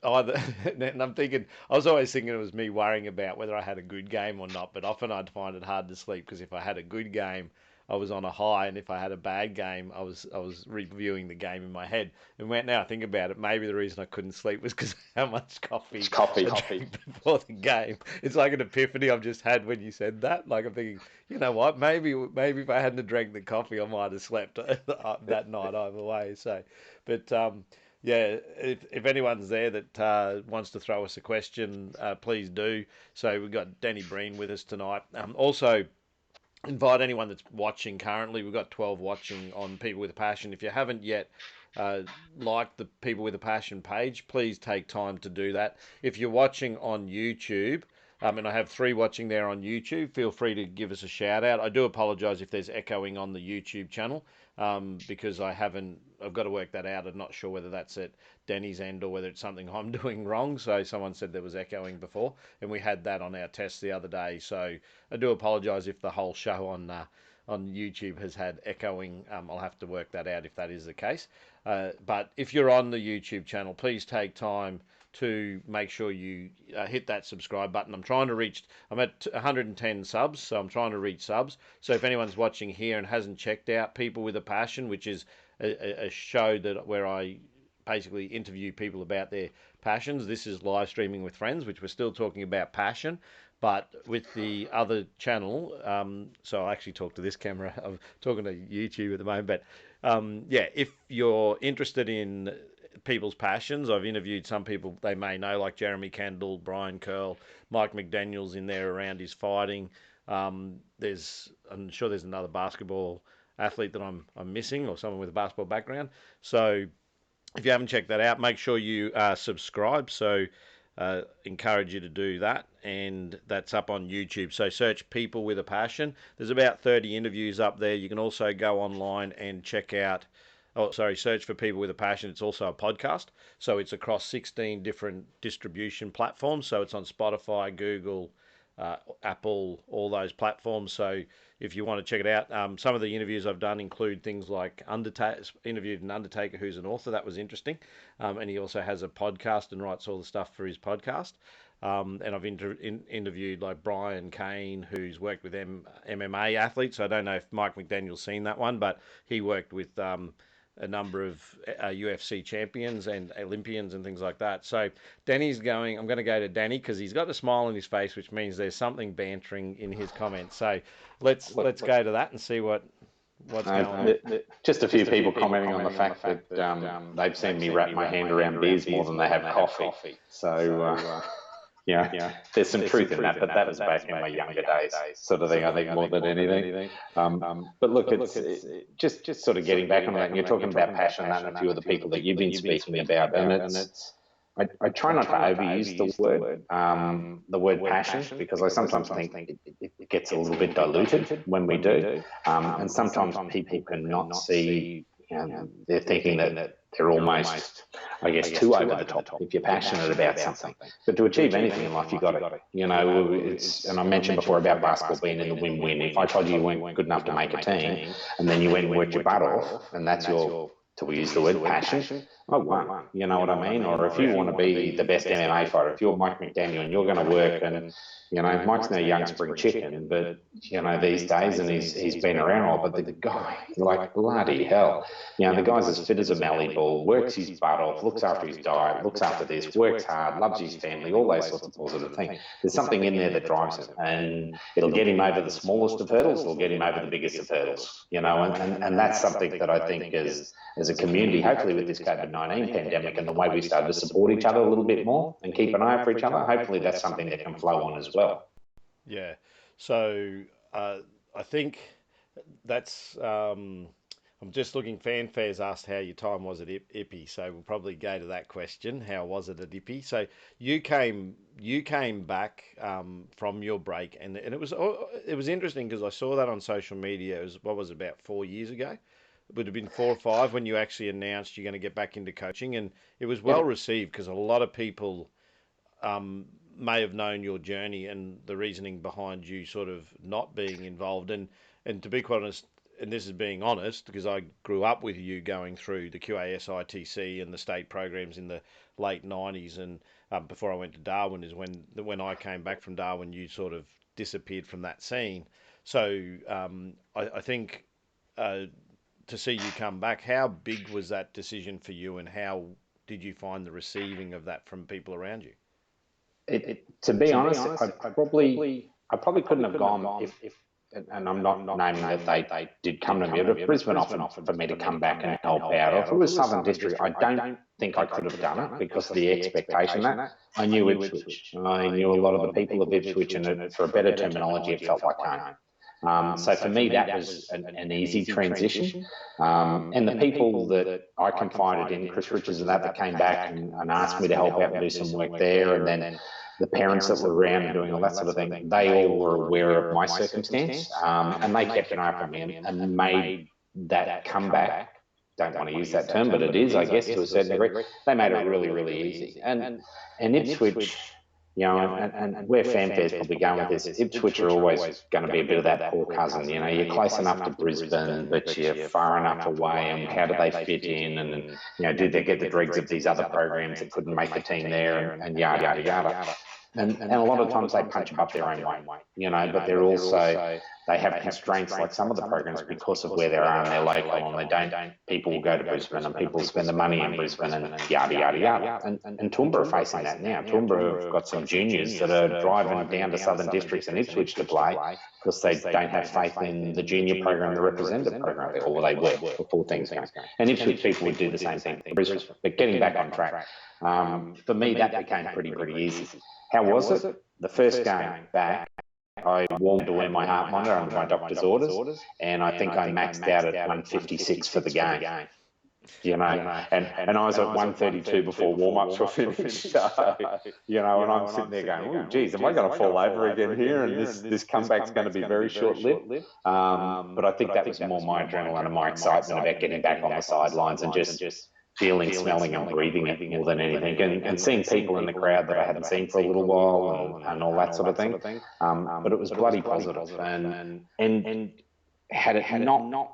either, and I'm thinking, I was always thinking it was me worrying about whether I had a good game or not, but often I'd find it hard to sleep because if I had a good game, I was on a high, and if I had a bad game, I was reviewing the game in my head. And now I think about it, maybe the reason I couldn't sleep was because of how much coffee I drank before the game. It's like an epiphany I've just had when you said that. Like I'm thinking, you know what? Maybe if I hadn't drank the coffee, I might have slept that night either way. So, but yeah, if anyone's there that wants to throw us a question, please do. So we've got Danny Breen with us tonight. Also, invite anyone that's watching currently. We've got 12 watching on People with a Passion. If you haven't yet liked the People with a Passion page, please take time to do that. If you're watching on YouTube, and I have 3 watching there on YouTube, feel free to give us a shout out. I do apologise if there's echoing on the YouTube channel, because I've got to work that out. I'm not sure whether that's at Danny's end or whether it's something I'm doing wrong. So someone said there was echoing before, and we had that on our test the other day. So I do apologise if the whole show on YouTube has had echoing. I'll have to work that out if that is the case. But if you're on the YouTube channel, please take time to make sure you hit that subscribe button. I'm at 110 subs, so I'm trying to reach subs. So if anyone's watching here and hasn't checked out People with a Passion, which is a show where I basically interview people about their passions. This is Livestreaming with Friends, which we're still talking about passion, but with the other channel. So I actually talk to this camera. I'm talking to YouTube at the moment, but yeah, if you're interested in people's passions, I've interviewed some people they may know, like Jeremy Kendall, Brian Curl, Mike McDaniel's in there around his fighting. I'm sure there's another basketball athlete that I'm missing, or someone with a basketball background. So if you haven't checked that out, make sure you subscribe. So encourage you to do that, and that's up on YouTube. So search People with a Passion. There's about 30 interviews up there. You can also go online and check out, search for People with a Passion. It's also a podcast. So it's across 16 different distribution platforms. So it's on Spotify, Google, Apple, all those platforms. So if you want to check it out, some of the interviews I've done include things like interviewed an Undertaker who's an author. That was interesting. And he also has a podcast and writes all the stuff for his podcast. And I've interviewed like Brian Kane, who's worked with MMA athletes. I don't know if Mike McDaniel's seen that one, but he worked with a number of UFC champions and Olympians and things like that. So I'm going to go to Danny because he's got a smile on his face, which means there's something bantering in his comments. So let's go to that and see what's going on. Just a few people commenting on the fact that they've seen me wrap my hand around beers more than they have coffee. So yeah, there's some truth in that, but that was back in my younger days, sort of thing, I think, more than anything. But look, it's just sort of getting back on that, and you're talking about passion and a few of the people that you've been speaking about, and it's, I try not to overuse the word passion, because I sometimes think it gets a little bit diluted when we do, and sometimes people cannot see, they're thinking that they're almost, I guess, too over the top if you're passionate about something. But to achieve anything in life, you got it. And I mentioned before about basketball being in the win-win. If I told you weren't good enough to make a team, and then you went and worked your butt off, and that's your, till we use the word passion, oh wow, you know what I mean? Or if you want to be the best MMA fighter, if you're Mike McDaniel and you're going to work, and Mike's no young spring chicken, but these days, and he's been around a while, but the guy, like, bloody hell, the guy's as fit as a mallee ball, works his butt off, looks after his diet, looks after this, works hard, loves his family, all those sorts of positive things. There's something in there that drives him, and it'll get him over the smallest of hurdles, it'll get him over the biggest of hurdles, and that's something that I think as a community, hopefully with this COVID-19 pandemic and the way we started to support each other a little bit more and keep an eye out for each other, hopefully that's something that can flow on as well. Yeah. So I think that's. I'm just looking. Fanfares asked how your time was at Ippy, so we'll probably go to that question. How was it at Ippy? So you came back from your break, and it was interesting because I saw that on social media. It was, what was it, about 4 years ago? It would have been 4 or 5 when you actually announced you're going to get back into coaching, and it was well Yep. received because a lot of people may have known your journey and the reasoning behind you sort of not being involved. And to be quite honest, and this is being honest, because I grew up with you going through the QASITC and the state programs in the late '90s, and before I went to Darwin is when I came back from Darwin, you sort of disappeared from that scene. So I think uh, to see you come back, how big was that decision for you, and how did you find the receiving of that from people around you? To be honest, I probably couldn't have gone if, and I'm not naming that they did come to me, but if Brisbane offered for me to come back and help out, or if it was Southern District, I don't think I could have done it because of the expectation that I knew Ipswich. I knew a lot of the people of Ipswich, and for a better terminology, it felt like home. So for me, that was an easy transition. And the people that I confided in, Chris Richards and that came back and asked me to help out and do some work there, and then the parents that were around and doing all that sort of thing, they all were aware of my circumstance, and they kept an eye on me and made that comeback. Don't want to use that term, but it is, I guess, to a certain degree. They made it really, really easy. And Ipswich, and where fanfare's probably going with this, Ipswich are always going to be a bit of that poor cousin. You're close enough to Brisbane, but you're far enough away, and how do they fit in? And did they get the dregs of these other programs that couldn't make the team there, and yada yada yada. And a lot of times they punch above their own weight, but they're also, they have constraints like some of the programs because of where they are and they're local, and they don't, people will go to Brisbane and people spend the money in Brisbane and yada, yada, yada. And Toowoomba are facing that now. Toowoomba have got some juniors that are driving down to Southern Districts and Ipswich to play because they don't have faith in the junior program, the representative program, or they were before things going. And Ipswich people would do the same thing for Brisbane. But getting back on track, for me, that became pretty easy. How was it? The first game back, I wanted to wear my heart monitor under my doctor's orders, and I think I maxed out at 156 for the game. And I was at 132 before warm-ups were finished. So, and I'm sitting there going, oh, geez, am I going to fall over again here? And this comeback's going to be very short-lived. But I think that was more my adrenaline and my excitement about getting back on the sidelines and just feeling, smelling, and breathing it more than anything, and seeing people in the crowd that I hadn't seen for a little while, and all that sort of thing. But it was bloody positive, and had it not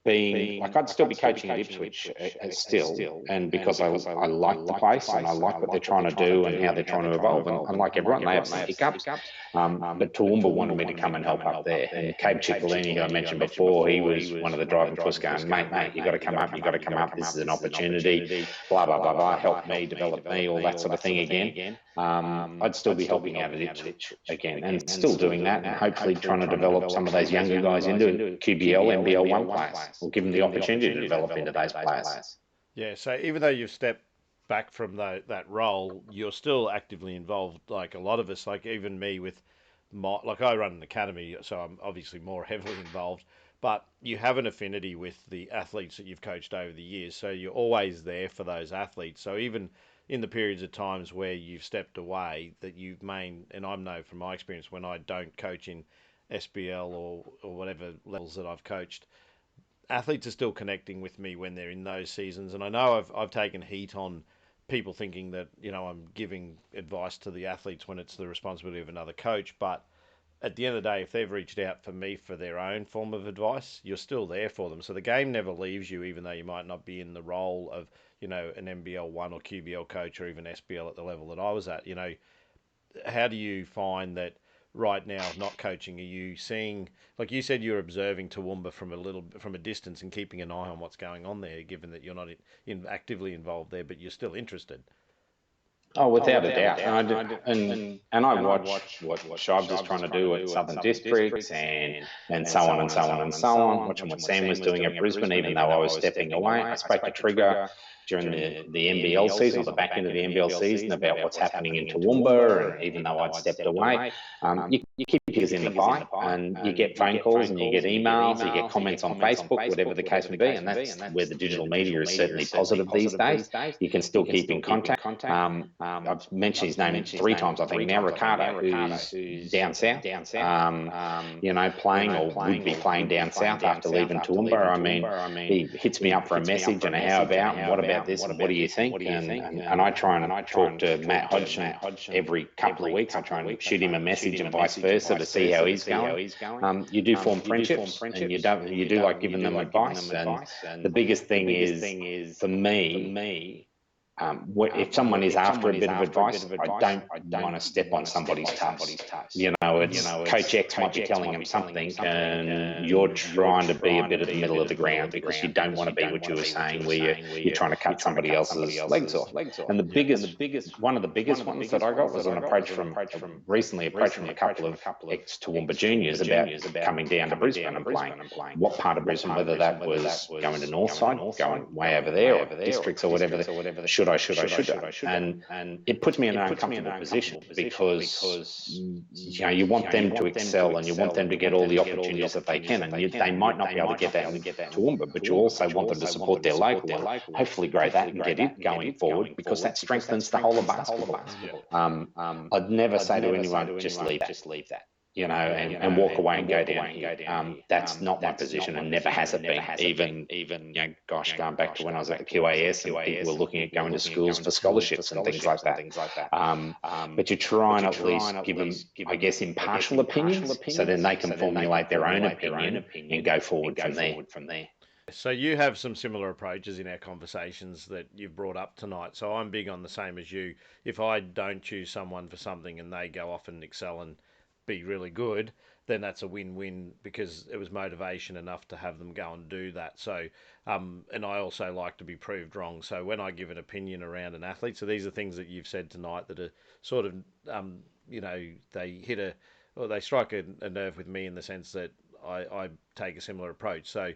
been like, I'd still be coaching at Ipswich still, and because I like the place and I like what they're trying to do and how they're trying to evolve, and like everyone, they have some hiccups. But Toowoomba wanted me to come and help up there, and Cabe Ciccolini, who I mentioned before, he was one of the driving force going, mate, you got to come up, this is an opportunity, blah blah blah blah, help me, develop me, all that sort of thing again. I'd still be helping out at Ipswich again, and still doing that, and hopefully trying to develop some of those younger guys into QBL, NBL1 players, or give them the opportunity to develop into those players. Yeah, so even though you've stepped back from that role, you're still actively involved. Like a lot of us, like even me with like I run an academy, so I'm obviously more heavily involved. But you have an affinity with the athletes that you've coached over the years, so you're always there for those athletes. So even in the periods of times where you've stepped away, that you've made, and I know from my experience when I don't coach in SBL or whatever levels that I've coached, athletes are still connecting with me when they're in those seasons. And I know I've taken heat on people thinking that, I'm giving advice to the athletes when it's the responsibility of another coach. But at the end of the day, if they've reached out for me for their own form of advice, you're still there for them. So the game never leaves you, even though you might not be in the role of, an NBL 1 or QBL coach or even SBL at the level that I was at. How do you find that right now, not coaching? Are you seeing, like you said, you're observing Toowoomba from a distance and keeping an eye on what's going on there, given that you're not actively involved there, but you're still interested? Oh, without a doubt. And I watch what Shibes is trying to do at Southern Districts, and so on and so on and so on. Watching what Sam was doing at Brisbane, even though I was stepping away. I spoke to Trigger during the NBL season, or the back end of the NBL season, about what's happening in Toowoomba. And even though I'd stepped away, you keep your fingers in the pie, and you get phone calls and you get emails, you get comments on Facebook, whatever the case may be. And that's where the digital media is certainly positive these days. You can still keep in contact. I've mentioned his name 3 times, I think now, Ricardo, who's down south, playing, or would be playing down south after leaving Toowoomba. I mean, he hits me up for a message and how about, and what about this, and what do you think? And I try and talk to Matt Hodgson every couple of weeks. I try and shoot him a message and vice versa to see how he's going. You do form friendships, and you do like giving them advice. And the biggest thing is, for me, if someone is after a bit of advice, I don't want to step on somebody's toes. It's Coach X might be telling them something, and you're trying to be a bit at the middle of the ground because you don't want to be what you were saying, where you're trying to cut somebody else's legs off. And one of the biggest ones that I got was recently approached from a couple of ex-Toowoomba juniors about coming down to Brisbane and playing. What part of Brisbane, whether that was going to Northside, going way over there, or districts or whatever, should I? And it puts me in an uncomfortable position because you want them to excel, and you want them to get all the opportunities that they can, and they might not be able to get that in Toowoomba, but you also want them to support their local and hopefully grow that and get it going forward, because that strengthens the whole of basketball. I'd never say to anyone, just leave that. And walk away and go down here. That's not my position, and never has it been. Even going back to when I was at the QAS, and people were looking at going to schools for scholarships and things like that. But you try and at least give them, I guess, impartial opinions, so then they can formulate their own opinion and go forward from there. So you have some similar approaches in our conversations that you've brought up tonight. So I'm big on the same as you. If I don't choose someone for something and they go off and excel and be really good, then that's a win-win, because it was motivation enough to have them go and do that. So, and I also like to be proved wrong. So when I give an opinion around an athlete, so these are things that you've said tonight that are sort of, they strike a nerve with me in the sense that I take a similar approach. So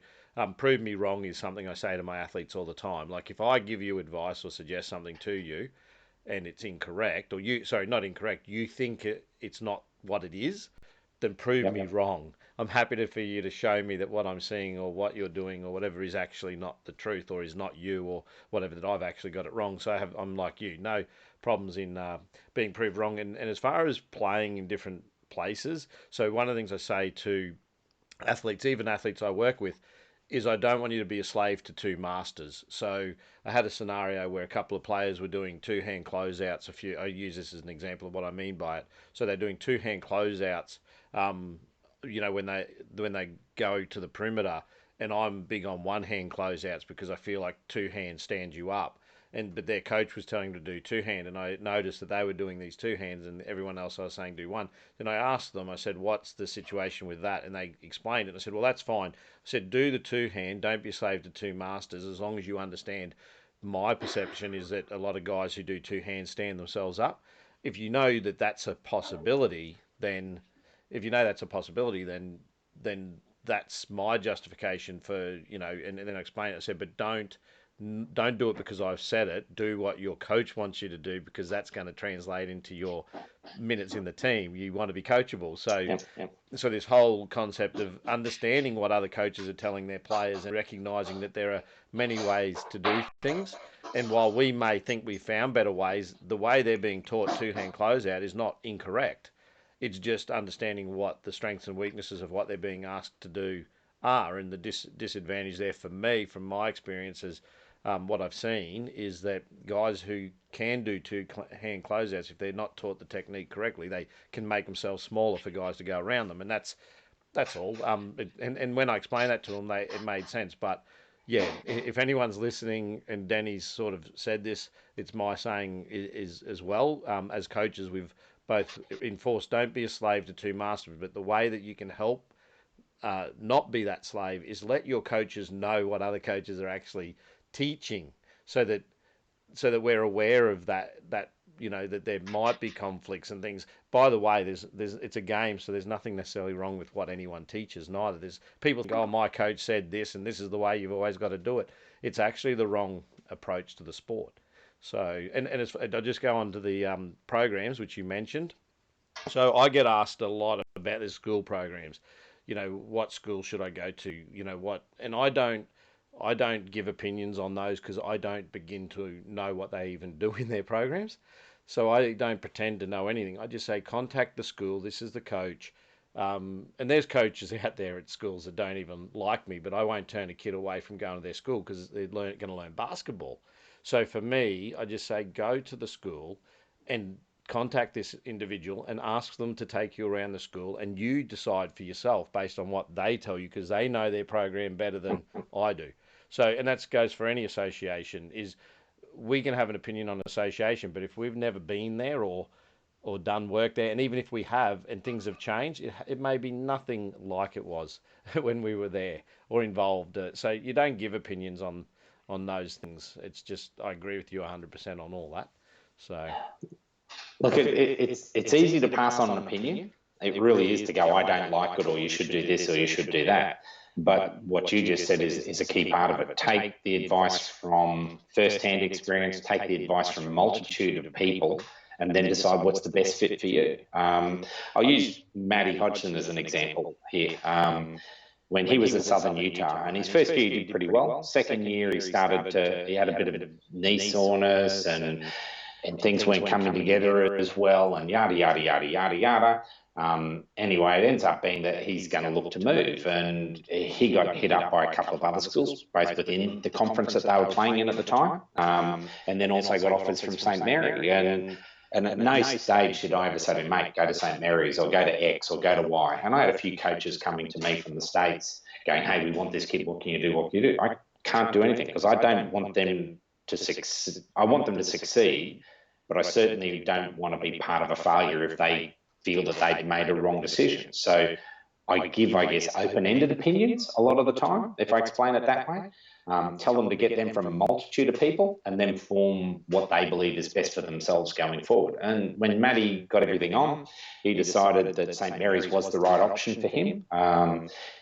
prove me wrong is something I say to my athletes all the time. Like, if I give you advice or suggest something to you and it's incorrect, or not incorrect, you think it's not what it is, then prove me wrong. I'm happy for you to show me that what I'm seeing or what you're doing or whatever is actually not the truth, or is not you, or whatever, that I've actually got it wrong. So I'm like you, no problems in being proved wrong. And as far as playing in different places, so one of the things I say to athletes, even athletes I work with, is I don't want you to be a slave to 2 masters. So I had a scenario where a couple of players were doing 2-hand closeouts. I use this as an example of what I mean by it. So they're doing 2-hand closeouts, when they go to the perimeter, and I'm big on 1-hand closeouts because I feel like 2 hands stand you up. But their coach was telling them to do 2-hand, and I noticed that they were doing these 2 hands, and everyone else I was saying do 1. Then I asked them, I said, what's the situation with that? And they explained it. I said, well, that's fine. I said, do the 2-hand, don't be a slave to 2 masters, as long as you understand. My perception is that a lot of guys who do 2 hands stand themselves up. If you know that that's a possibility, then that's my justification for, and then I explained it. I said, but don't do it because I've said it. Do what your coach wants you to do, because that's going to translate into your minutes in the team. You want to be coachable. So this whole concept of understanding what other coaches are telling their players and recognizing that there are many ways to do things. And while we may think we found better ways, the way they're being taught 2-hand closeout is not incorrect. It's just understanding what the strengths and weaknesses of what they're being asked to do are. And the disadvantage there for me, from my experiences, what I've seen is that guys who can do 2-hand closeouts, if they're not taught the technique correctly, they can make themselves smaller for guys to go around them, and that's all. And when I explained that to them, it made sense. But yeah, if anyone's listening, and Danny's sort of said this, it's my saying is as well. As coaches, we've both enforced, don't be a slave to 2 masters, but the way that you can help not be that slave is let your coaches know what other coaches are actually teaching, so that we're aware of that that there might be conflicts and things. By the way, it's a game, so there's nothing necessarily wrong with what anyone teaches. Neither. There's people think, oh, my coach said this, and this is the way you've always got to do it. It's actually the wrong approach to the sport. So, I'll just go on to the programs which you mentioned. So I get asked a lot about the school programs. What school should I go to? What, and I don't give opinions on those because I don't begin to know what they even do in their programs. So I don't pretend to know anything. I just say contact the school. This is the coach. And there's coaches out there at schools that don't even like me, but I won't turn a kid away from going to their school because they're going to learn basketball. So for me, I just say go to the school and contact this individual and ask them to take you around the school, and you decide for yourself based on what they tell you because they know their program better than I do. So, and that goes for any association. Is we can have an opinion on association, but if we've never been there or done work there, and even if we have and things have changed, it may be nothing like it was when we were there or involved. So you don't give opinions on those things. It's just I agree with you 100% on all that. So Look, it's easy to pass on an opinion. It really is to go, I don't like it, or you should do this, or you should do that. But what you just said is a key part of it. Take the advice from first-hand experience, take the advice from a multitude of people, and then decide what's the best fit for you. I'll use Matty Hodgson as an example here. When he was at Southern Utah, and his first year he did pretty well. Second year he had a bit of knee soreness and things weren't coming together as well, and yada, yada, yada, yada, yada. Anyway, it ends up being that he's going to look to move, and he got hit up by a couple of other schools, both within the conference that they were playing in at the time, and then also got offers from St. Mary. And at no stage did I ever say to him, mate, go to St. Mary's or go to X or go to Y. And I had a few coaches coming to me from the States going, hey, we want this kid. What can you do? What can you do? I can't do anything because I don't want them to succeed. I want them to succeed, but I certainly don't want to be part of a failure if they feel that they've made a wrong decision. So I give, I guess, open-ended opinions a lot of the time, if I explain it that way. Tell them to get them from a multitude of people and then form what they believe is best for themselves going forward. And when Matty got everything on, he decided that St. Mary's was the right option for him.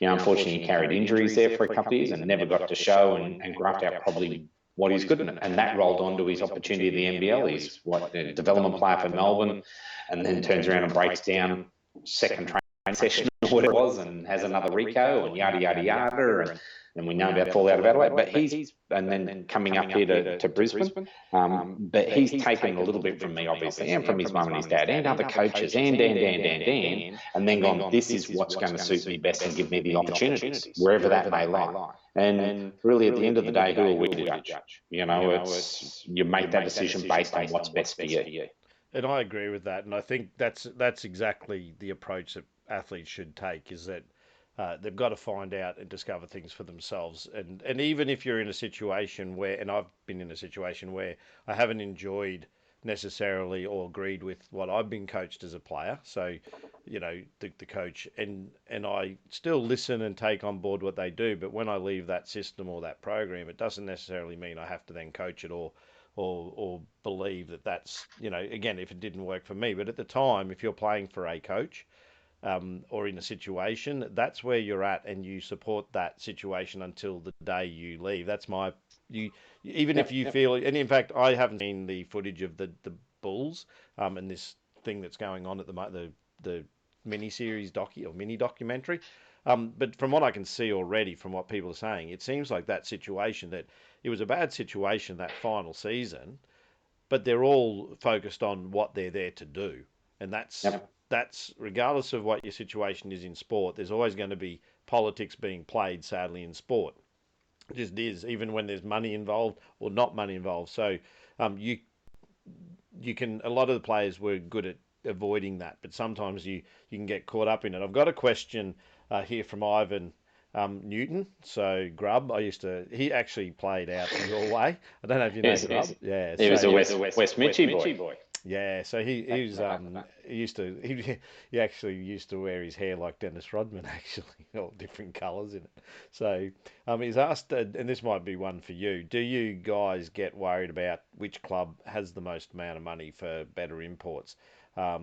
Unfortunately, he carried injuries there for a couple of years and never got to show and graft out probably what he's good at. And that rolled on to his opportunity at the NBL. He's a development player for Melbourne, and then turns around and breaks down second training session or whatever it was and has another Rico and yada, yada, yada. And we know about fallout of Adelaide, but and then coming up here to Brisbane, but he's taken a little bit from me, obviously, and from his mum and his dad and other coaches and then gone, this is what's going to suit me best and give me the opportunities, wherever that may lie. And really, at the end of the day, who are we to judge? You make that decision based on what's best for you. And I agree with that, and I think that's exactly the approach that athletes should take. Is that they've got to find out and discover things for themselves. And even if you're in a situation where, and I've been in a situation where I haven't enjoyed necessarily or agreed with what I've been coached as a player. So, the coach and I still listen and take on board what they do. But when I leave that system or that program, it doesn't necessarily mean I have to then coach it or believe that that's, again, if it didn't work for me. But at the time, if you're playing for a coach, or in a situation, that's where you're at, and you support that situation until the day you leave. That's even if you feel, and in fact, I haven't seen the footage of the Bulls, and this thing that's going on at the mini series mini documentary. But from what I can see already, from what people are saying, it seems like that situation, that it was a bad situation that final season, but they're all focused on what they're there to do, and that's regardless of what your situation is in sport. There's always going to be politics being played, sadly, in sport. It just is, even when there's money involved or not money involved. So you can. A lot of the players were good at avoiding that, but sometimes you can get caught up in it. I've got a question here from Ivan Newton. So Grub, he actually played out in your way. I don't know if you know Grub. Yeah, he was a West Mitchie boy. Yeah, so he actually used to wear his hair like Dennis Rodman, actually, all different colours in it. So he's asked, and this might be one for you. Do you guys get worried about which club has the most amount of money for better imports? Yeah,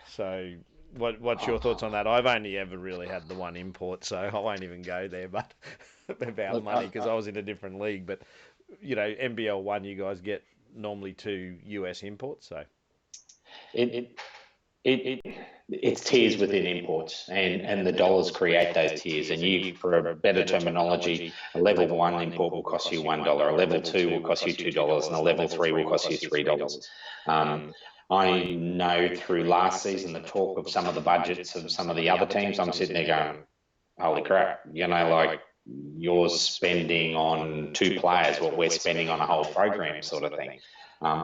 so What's your thoughts on that? I've only ever really had the one import, so I won't even go there. But about Look, money, because I was in a different league. But NBL one, you guys get normally 2 US imports. So it, it it's tiers within imports, and the dollars create those tiers. And you, for a better terminology, a level 1 import will cost you $1, a level 2 will cost you $2, and a level 3 will cost you $3. I know through last season the talk of some of the budgets of some of the other teams. I'm sitting there going, holy crap, like you're spending on 2 players what we're spending on a whole program, sort of thing.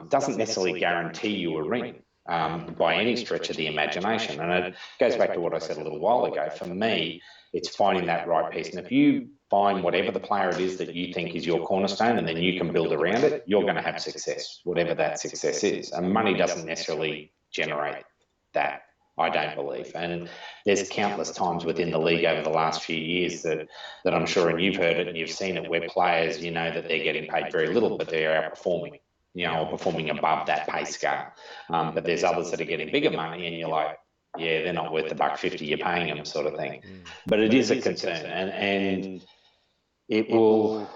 Doesn't necessarily guarantee you a ring. By any stretch of the imagination. And it goes back to what I said a little while ago. For me, it's finding that right piece. And if you find whatever the player it is that you think is your cornerstone, and then you can build around it, you're going to have success, whatever that success is. And money doesn't necessarily generate that, I don't believe. And there's countless times within the league over the last few years that I'm sure, and you've heard it and you've seen it, where players, that they're getting paid very little, but they're outperforming. Or performing above that pay scale. But there's others that are getting bigger money, and you're like, yeah, they're not worth the $1.50 you're paying them, sort of thing. But it is a concern, and it will.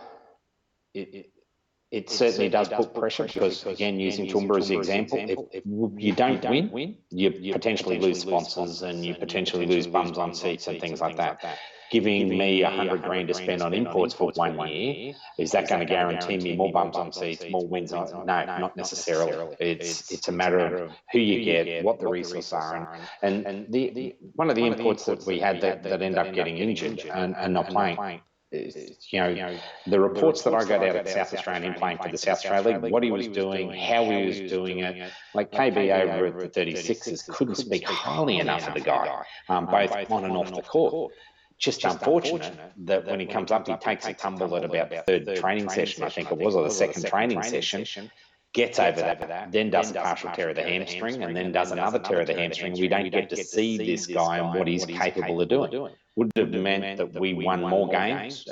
It certainly does put pressure, because, again, using Toowoomba as the example, if you don't win, you potentially lose sponsors, and you potentially lose bums on seats and things like that. Giving me $100 grand to spend on imports for 1 year, is that going to guarantee me more bums on seats, more wins? No, not necessarily. It's a matter of who you get, what the resources are, and the one of the imports that we had that end up getting injured and not playing. The reports that I got out at South Australian playing for the South Australia League, what he was doing, how he was doing it, like KB over at the 36ers couldn't speak highly enough of the guy, both on and off the court. Just unfortunate that when he comes up, he takes a tumble at about the 3rd training session, I think it was, or the 2nd training session, gets over that, then does a partial tear of the hamstring, and then does another tear of the hamstring. We don't get to see this guy and what he's capable of doing. Would it have meant that we won more games?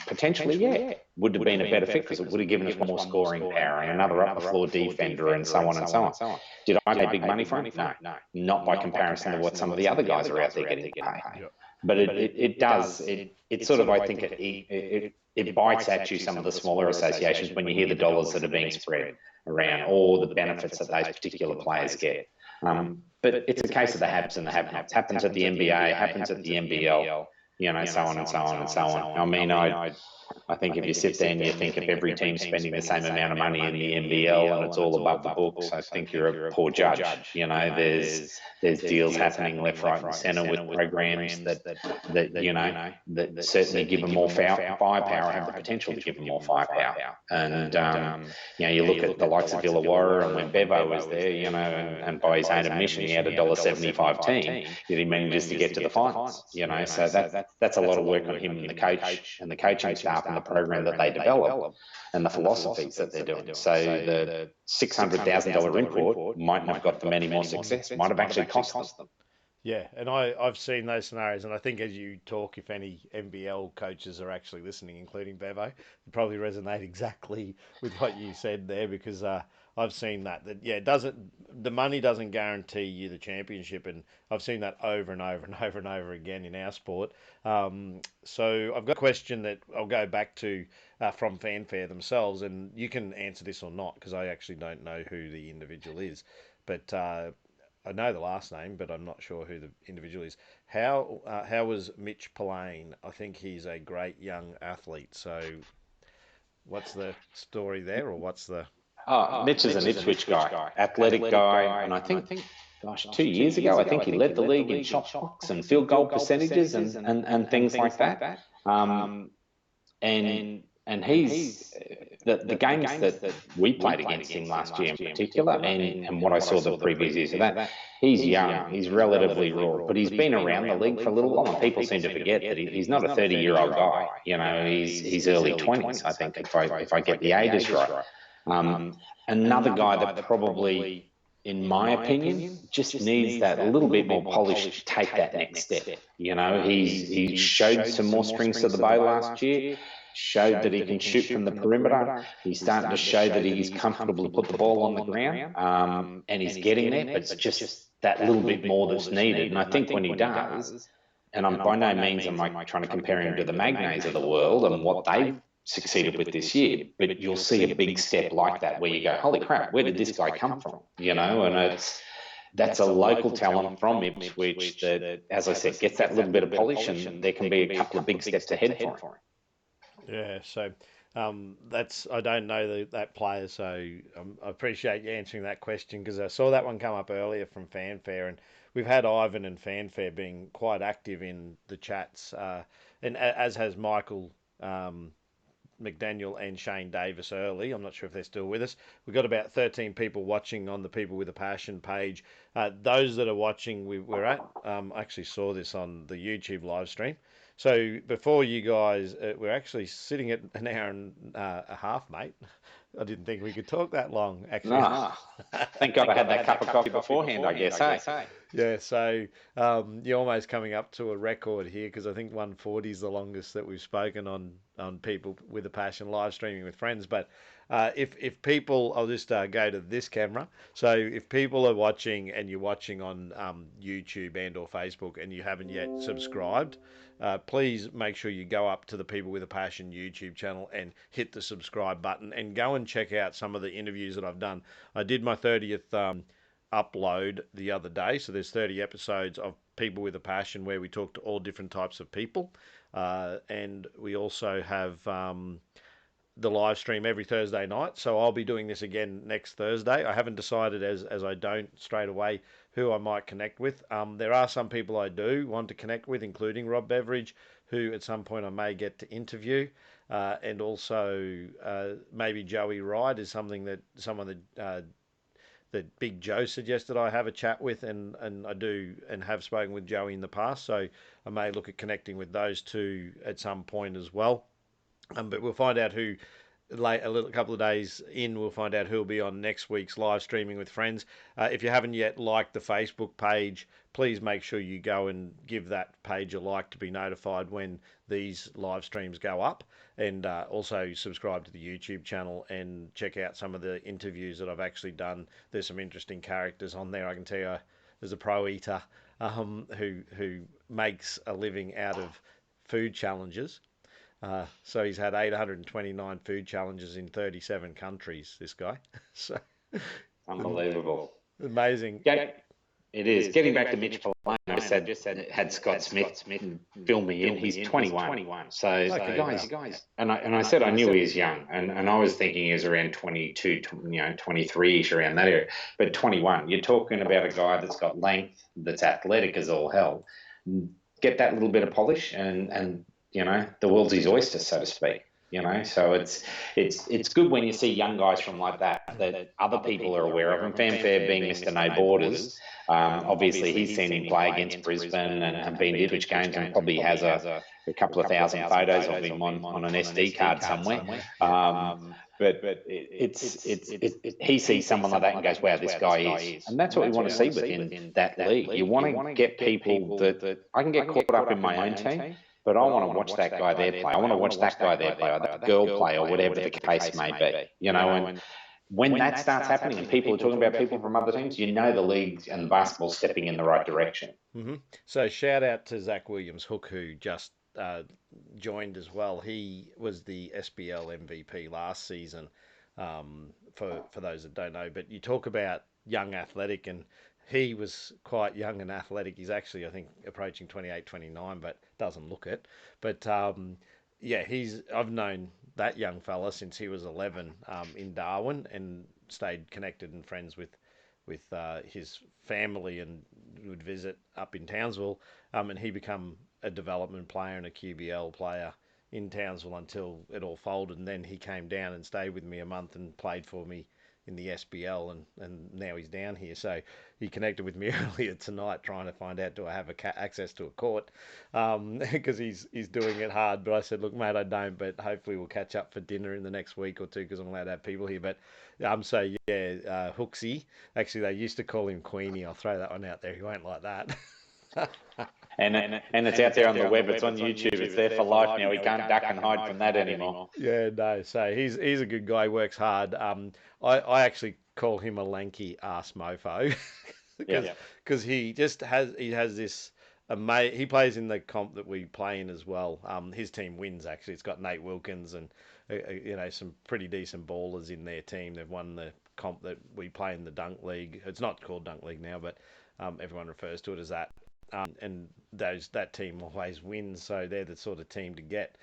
Potentially, yeah. Would have been a better fit, because it would have given us more scoring power and another upper floor defender and so on and so on. Did I pay big money for him? No, not by comparison to what some of the other guys are out there getting paid. But it does, it sort of, I think it bites at you, some of the smaller associations, when you hear the dollars that are being spread around, or the benefits that those particular players get. But it's a case of the haves and the have-nots. Happens at the NBA, happens at the NBL, so on and so on and so on. I mean, I think if you sit there and you think if every team's spending the same amount of money in the NBL and it's all above the books, I think you're a poor judge. There's deals happening left, right, and centre with programs that certainly give them more firepower, have the potential to give them more firepower. And you look at the likes of Illawarra, and when Bevo was there, and by his own admission, he had a $1.75 team, yet he manages to get to the finals. So that's a lot of work on him and the coach and the coaching staff and the program that they develop and the philosophies that they're doing. So the $600,000 import might not have got them any more success, might have actually cost them. Yeah, and I've seen those scenarios, and I think as you talk, if any NBL coaches are actually listening, including Bevo, they probably resonate exactly with what you said there, because I've seen that the money doesn't guarantee you the championship, and I've seen that over and over and over and over again in our sport. So I've got a question that I'll go back to from Fanfare themselves, and you can answer this or not, because I actually don't know who the individual is, but I know the last name, but I'm not sure who the individual is. How was Mitch Pillane? I think he's a great young athlete. So what's the story there, or what's the... Mitch is an Ipswich guy, athletic guy, and I think, gosh, 2 years ago, I think he led the league in shot blocks and field goal percentages and things like that. And he's the games that we played against him last year in particular, and what I saw the previous years of that, he's young, he's relatively raw, but he's been around the league for a little while, and people seem to forget that he's not a 30-year-old guy. He's early 20s, I think, if I get the ages right. Another guy that probably, in my opinion, just needs that little bit more polish to take that next step. He showed some more strings to the bow last year, showed that he can shoot from the perimeter. He's starting to show that he's comfortable to put the ball on the ground, and he's getting there, but it's just that little bit more that's needed. And I think when he does, and I'm by no means am I trying to compare him to the Magnays of the world and what they've succeeded with this year, but you'll see a big step like that where you go, holy crap, where did this guy come from? You know, and that's a local talent from Ipswich that, as I said, gets that little bit of polish, and there can be a couple of big steps ahead for him. Yeah, so I don't know that player, so I appreciate you answering that question because I saw that one come up earlier from Fanfare, and we've had Ivan and Fanfare being quite active in the chats, and as has Michael McDaniel and Shane Davis early. I'm not sure if they're still with us. We've got about 13 people watching on the People with a Passion page. Those that are watching, we're at, I actually saw this on the YouTube live stream. So before you guys, we're actually sitting at an hour and a half, mate. I didn't think we could talk that long, actually. No. Thank God I had that cup of coffee beforehand, I guess, hey? Yeah, so you're almost coming up to a record here because I think 140 is the longest that we've spoken on People with a Passion live streaming with friends. But if people, I'll just go to this camera. So if people are watching and you're watching on YouTube and or Facebook and you haven't yet subscribed, please make sure you go up to the People with a Passion YouTube channel and hit the subscribe button and go and check out some of the interviews that I've done. I did my 30th upload the other day, so there's 30 episodes of People with a Passion where we talk to all different types of people, and we also have the live stream every Thursday night. So I'll be doing this again next Thursday. I haven't decided as I don't straight away who I might connect with. There are some people I do want to connect with, including Rob Beveridge, who at some point I may get to interview, and also maybe Joey Wright is someone that Big Joe suggested I have a chat with, and I do and have spoken with Joey in the past, so I may look at connecting with those two at some point as well. But we'll find out who a couple of days in. We'll find out who'll be on next week's live streaming with friends. If you haven't yet liked the Facebook page, please make sure you go and give that page a like to be notified when these live streams go up, and also subscribe to the YouTube channel and check out some of the interviews that I've actually done. There's some interesting characters on there. I can tell you there's a pro eater who makes a living out of food challenges. So he's had 829 food challenges in 37 countries, this guy. So Unbelievable. Amazing. It is. Getting back to Mitch Pallone, I said had Scott Smith fill me in. He's 21. So Okay, the guys, and I said I knew he was young, and I was thinking he was around 22, 23-ish, around that area. But 21, you're talking about a guy that's got length, that's athletic as all hell. Get that little bit of polish, and the world's his oyster, so to speak. So it's good when you see young guys from like that other people are aware of him. Fanfare being Mr. No Borders, obviously he's seen him play against Brisbane and been to Ipswich games, and probably has a couple of thousand photos of him on an SD card somewhere. But he sees someone like that and goes, wow, this guy is. And that's what we want to see within that league. You want to get people that I can get caught up in my own team, but I want to watch that guy there play. I want to watch that guy there play, or that girl play, or whatever the case may be. And when that starts happening and people are talking about people from other teams, the league and the basketball's stepping in the right direction. Mm-hmm. So shout out to Zach Williams Hook, who just joined as well. He was the SBL MVP last season, for those that don't know. But you talk about young athletic, and he was quite young and athletic. He's actually, I think, approaching 28, 29, but doesn't look it. But I've known that young fella since he was 11 in Darwin, and stayed connected and friends with his family, and would visit up in Townsville. And he became a development player and a QBL player in Townsville until it all folded. And then he came down and stayed with me a month and played for me in the SBL, and now he's down here. So he connected with me earlier tonight trying to find out, do I have access to a court, because he's doing it hard. But I said, look, mate, I don't, but hopefully we'll catch up for dinner in the next week or two, because I'm allowed to have people here. But Hooksy, actually they used to call him Queenie. I'll throw that one out there. He won't like that. And it's out there on the web. It's on YouTube. It's there for life now. We can't duck and hide from that anymore. Yeah, no. So he's a good guy. Works hard. I actually call him a lanky ass mofo. Yeah. because he has this he plays in the comp that we play in as well. His team wins actually. It's got Nate Wilkins and some pretty decent ballers in their team. They've won the comp that we play in the Dunk League. It's not called Dunk League now, but everyone refers to it as that. And that team always wins, so they're the sort of team to get.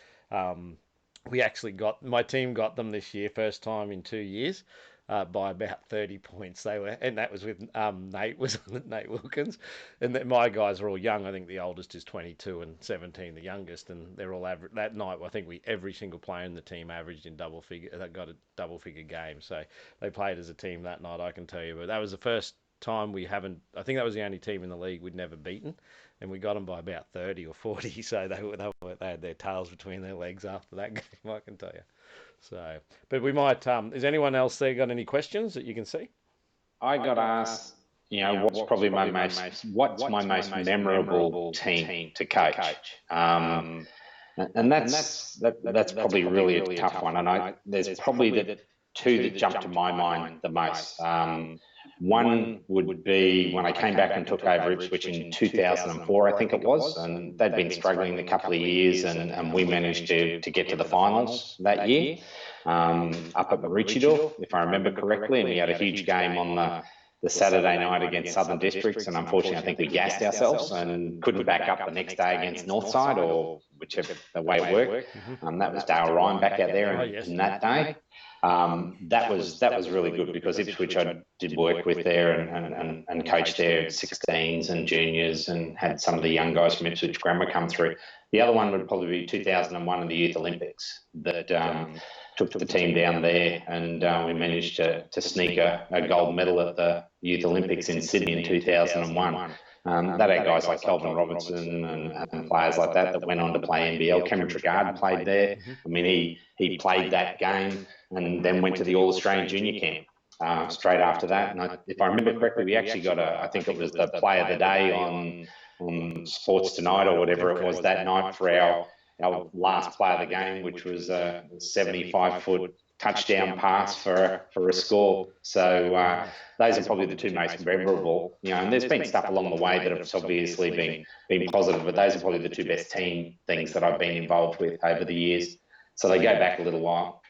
We actually my team got them this year, first time in 2 years, by about 30 points. And that was with Nate Wilkins, and my guys are all young. I think the oldest is 22 and 17, the youngest, and they're all average. That night, I think every single player in the team averaged in double figure. That got a double figure game, so they played as a team that night. I can tell you, but that was the first time we haven't. I think that was the only team in the league we'd never beaten, and we got them by about 30 or 40. So they had their tails between their legs after that game, I can tell you. So, but we might. Is anyone else there got any questions that you can see? I got asked, what's my most memorable team to coach? And that's probably really a tough one. And there's probably the two that jump to my mind the most. One would be when I came back and took over Ipswich in 2004, I think it was, and they'd been struggling a couple of years, and we managed to get to the finals that year, up at Maroochydore, if I remember correctly, and we had a huge game on the Saturday night against Southern Districts, and unfortunately I think we gassed ourselves and couldn't back up the next day against Northside, or whichever the way it worked. That was Dale Ryan back out there in that day. That was really good because Ipswich I did work with there and coached their 16s and juniors, and had some of the young guys from Ipswich Grammar come through. The other one would probably be 2001 in the Youth Olympics that took the team down there, and we managed to sneak a gold medal at the Youth Olympics in Sydney in 2001. That had guys like Kelvin Robertson and players like that went on to play NBL. Cameron Trigard played there. I mean, he played that game and then went to the All-Australian Junior Camp straight after that. And if I remember correctly, we actually got I think it was the Play of the Day on Sports Tonight or whatever it was that night for our last play of the game, which was a 75-foot touchdown pass for a score. So those are probably the two most memorable. And there's been stuff along the way that have obviously been positive, but those are probably the two best team things that I've been involved with over the years. So they go back a little while.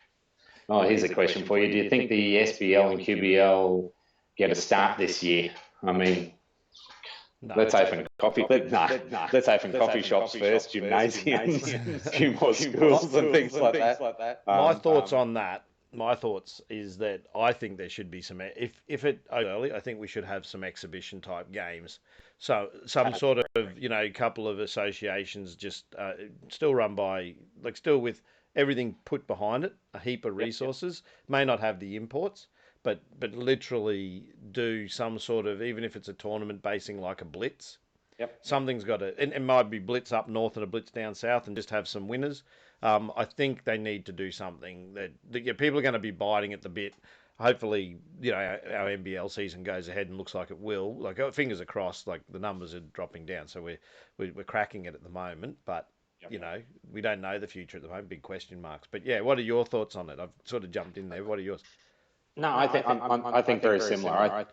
Oh, here's a question for you. Do you think the SBL and QBL get a start this year? I mean, let's open let's open coffee shops first, gymnasiums, a few more schools and things like that. My thoughts on that. My thoughts is that I think there should be some. If it early, I think we should have some exhibition type games. So some sort of couple of associations just still run by still with everything put behind it, a heap of resources. May not have the imports, but literally do some sort of, even if it's a tournament basing like a blitz. Yep. Something's got to. It might be blitz up north and a blitz down south, and just have some winners. I think they need to do something that people are going to be biting at the bit. Hopefully, our NBL season goes ahead and looks like it will. Fingers are crossed. The numbers are dropping down, so we're cracking it at the moment, but. We don't know the future at the moment. Big question marks. But yeah, what are your thoughts on it? I've sort of jumped in there. What are yours? No, I think very similar.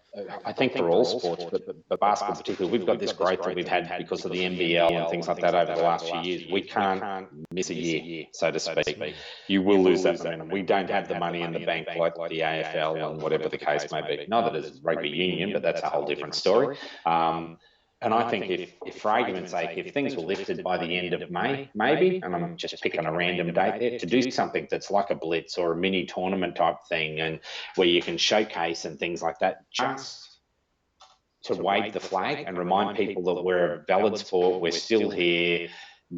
I think for all sports, but basketball particularly, we've got this growth that we've had because of the NBL and things like that over the last few years. We can't miss a year, so to speak. You will lose that momentum. We don't have the money in the bank like the AFL and whatever the case may be. Not that it's rugby union, but that's a whole different story. And I think if for argument's sake, if things were lifted by the end of May, maybe, and I'm just picking a random date there, to do something that's like a blitz or a mini tournament type thing, and where you can showcase and things like that, just to wave the flag and remind people that we're a valid sport, we're still here,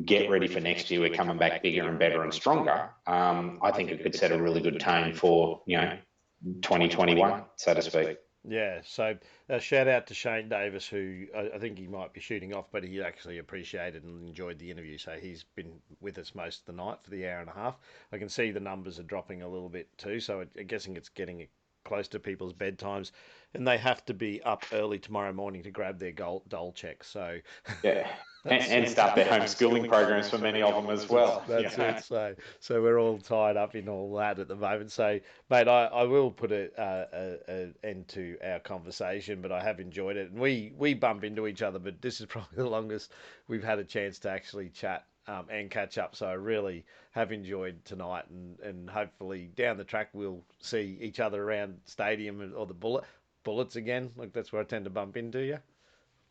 get ready for next year, we're coming back bigger and better and stronger. I think it could set a really good tone for 2021, so to speak. Yeah, so shout out to Shane Davis, who I think he might be shooting off, but he actually appreciated and enjoyed the interview. So he's been with us most of the night for the hour and a half. I can see the numbers are dropping a little bit too, so I'm guessing it's getting close to people's bedtimes, and they have to be up early tomorrow morning to grab their dole check. So yeah. and start their homeschooling programs for many of them as well. That's it. So we're all tied up in all that at the moment. So, mate, I will put a end to our conversation, but I have enjoyed it, and we bump into each other, but this is probably the longest we've had a chance to actually chat and catch up. So I really have enjoyed tonight, and hopefully down the track we'll see each other around stadium or the bullets again. Like that's where I tend to bump into you.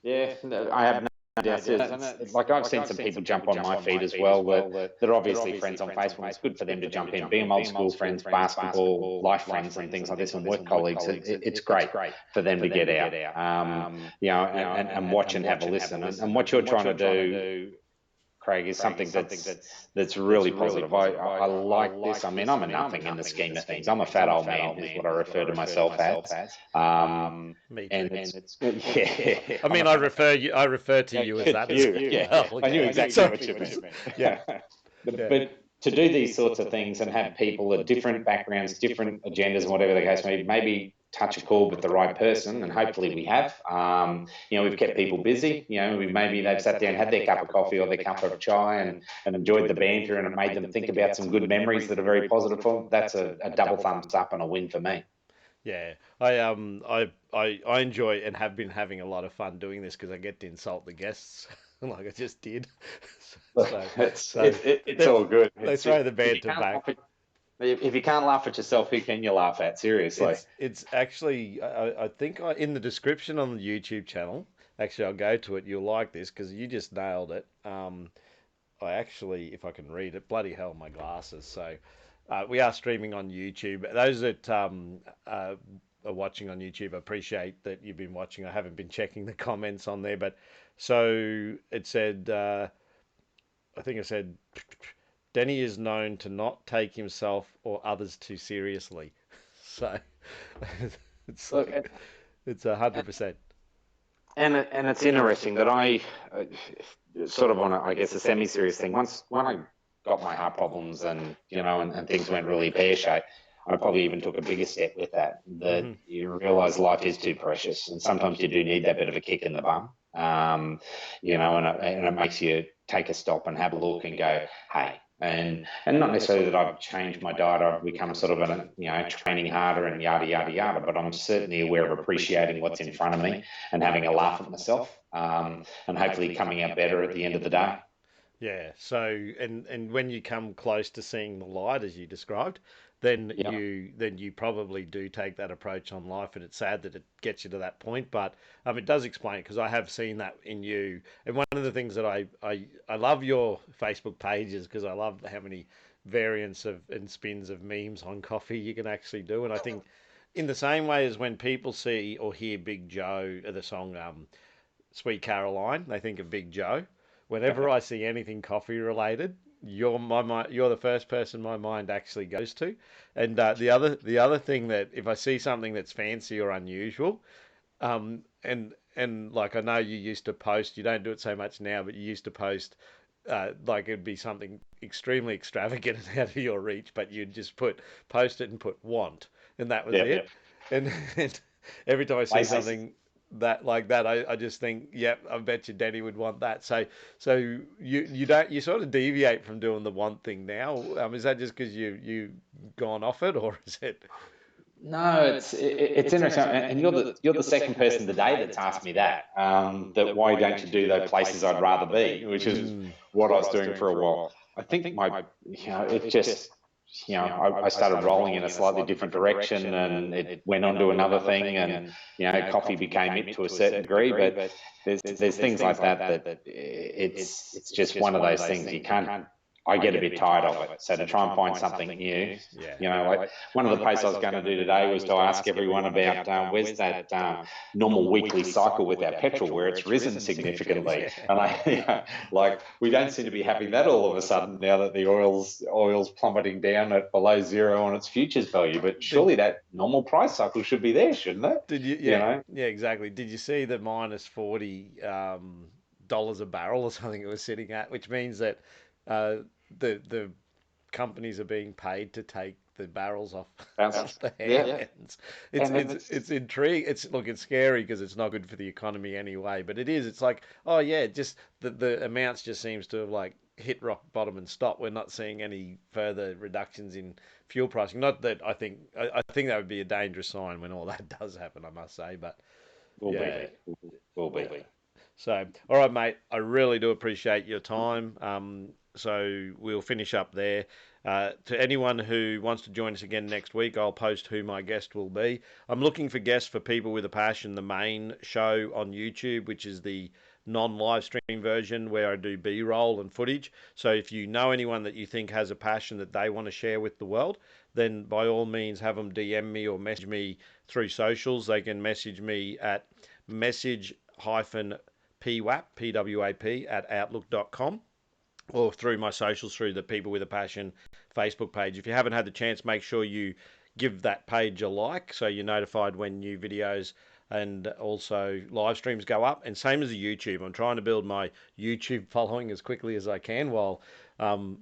Yeah, no, I have no doubt. Like I've seen some people jump on my feed as well that are obviously friends on Facebook. It's good for them to jump in, being old school friends, basketball, life friends, and things like this, and work colleagues. It's great for them to get out, and watch and have a listen. And what you're trying to do, Craig, is something that's really positive. I like this. I mean, I'm a nothing in the scheme of things. I'm a fat old man, is what I refer to myself as. Me too. And it's yeah. I mean, I refer to you as that as well. I knew exactly what you meant. Yeah. But to do these sorts of things and have people of different backgrounds, different agendas, and whatever the case may be, maybe touch a chord with the right person, and hopefully we have. We've kept people busy. Maybe they've sat down, had their cup of coffee or their cup of chai, and enjoyed the banter, and it made them think about some good memories that are very positive for them. That's a double thumbs up and a win for me. Yeah, I enjoy and have been having a lot of fun doing this because I get to insult the guests like I just did. It's all good. They throw the banter back. If you can't laugh at yourself, who can you laugh at? Seriously. It's actually, I think in the description on the YouTube channel, actually, I'll go to it. You'll like this because you just nailed it. I actually, if I can read it, bloody hell, my glasses. So we are streaming on YouTube. Those that are watching on YouTube, I appreciate that you've been watching. I haven't been checking the comments on there, but so it said, I think it said, Danny is known to not take himself or others too seriously. So it's 100%. And it's interesting that I sort of on I guess a semi-serious thing. When I got my heart problems and things went really pear-shaped, I probably even took a bigger step with that. You realise life is too precious, and sometimes you do need that bit of a kick in the bum. And it makes you take a stop and have a look and go, hey. And not necessarily that I've changed my diet, I've become sort of training harder and yada, yada, yada, but I'm certainly aware of appreciating what's in front of me and having a laugh at myself, and hopefully coming out better at the end of the day. Yeah. So and when you come close to seeing the light, as you described, then you probably do take that approach on life, and it's sad that it gets you to that point, but it does explain it because I have seen that in you. And one of the things that I love your Facebook pages because I love how many variants of and spins of memes on coffee you can actually do, and I think in the same way as when people see or hear Big Joe, the song Sweet Caroline, they think of Big Joe. Whenever I see anything coffee related, you're the first person my mind actually goes to. And the other thing that if I see something that's fancy or unusual, and like I know you used to post, you don't do it so much now, but you used to post like it'd be something extremely extravagant and out of your reach, but you'd just post it and put want, and that was it. And every time I see something that like that, I just think, yep, I bet you Danny would want that. So you sort of deviate from doing the want thing now. Is that just because you gone off it, or is it? No, it's interesting, and you're the second person today that's asked me that. That why don't you do those places I'd rather be, which is what I was doing for a while. I think it just I started rolling in a slightly different direction, and it went on to another thing, and coffee became it to a certain degree. But there's things like that it's just one of those things you can't. I get a bit tired of it. So to try and find something new, like one of the posts I was going to do today was to ask everyone about where's that normal weekly cycle with our petrol where it's risen significantly. And like we don't seem to be having that all of a sudden now that the oil's plummeting down at below zero on its futures value. But surely that normal price cycle should be there, shouldn't it? Did you? Yeah, yeah, exactly. Did you see the minus $40 a barrel or something it was sitting at, which means that the companies are being paid to take the barrels off, Bounces. off the Yeah. hands. And then It's intriguing. It's scary because it's not good for the economy anyway. But it is. It's like, oh yeah, just the amounts just seems to have like hit rock bottom and stopped. We're not seeing any further reductions in fuel pricing. Not that I think that would be a dangerous sign when all that does happen, I must say. But will yeah, be. Will be. yeah. So, all right, mate. I really do appreciate your time. So we'll finish up there. To anyone who wants to join us again next week, I'll post who my guest will be. I'm looking for guests for People with a Passion, the main show on YouTube, which is the non-live stream version where I do B-roll and footage. So if you know anyone that you think has a passion that they want to share with the world, then by all means have them DM me or message me through socials. They can message me at message hyphen PWAP at outlook.com, or through my socials through the People with a Passion Facebook page. If you haven't had the chance, make sure you give that page a like so you're notified when new videos and also live streams go up. And same as the YouTube, I'm trying to build my YouTube following as quickly as I can while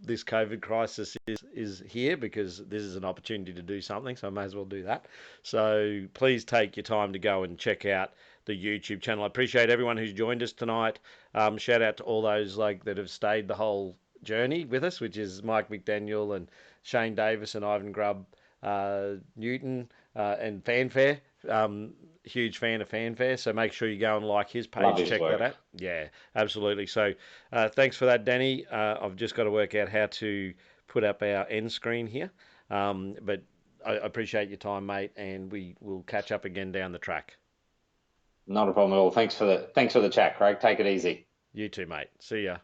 this COVID crisis is here, because this is an opportunity to do something, so I may as well do that. So please take your time to go and check out the YouTube channel. I appreciate everyone who's joined us tonight. Shout out to all those like that have stayed the whole journey with us, which is Mike McDaniel and Shane Davis and Ivan Grubb, Newton, and Fanfare. Huge fan of Fanfare, so make sure you go and like his page. Love his check work. that out. Yeah, absolutely. So thanks for that, Danny. I've just got to work out how to put up our end screen here. But I appreciate your time, mate, and we will catch up again down the track. Not a problem at all. Thanks for the chat, Craig. Take it easy. You too, mate. See ya.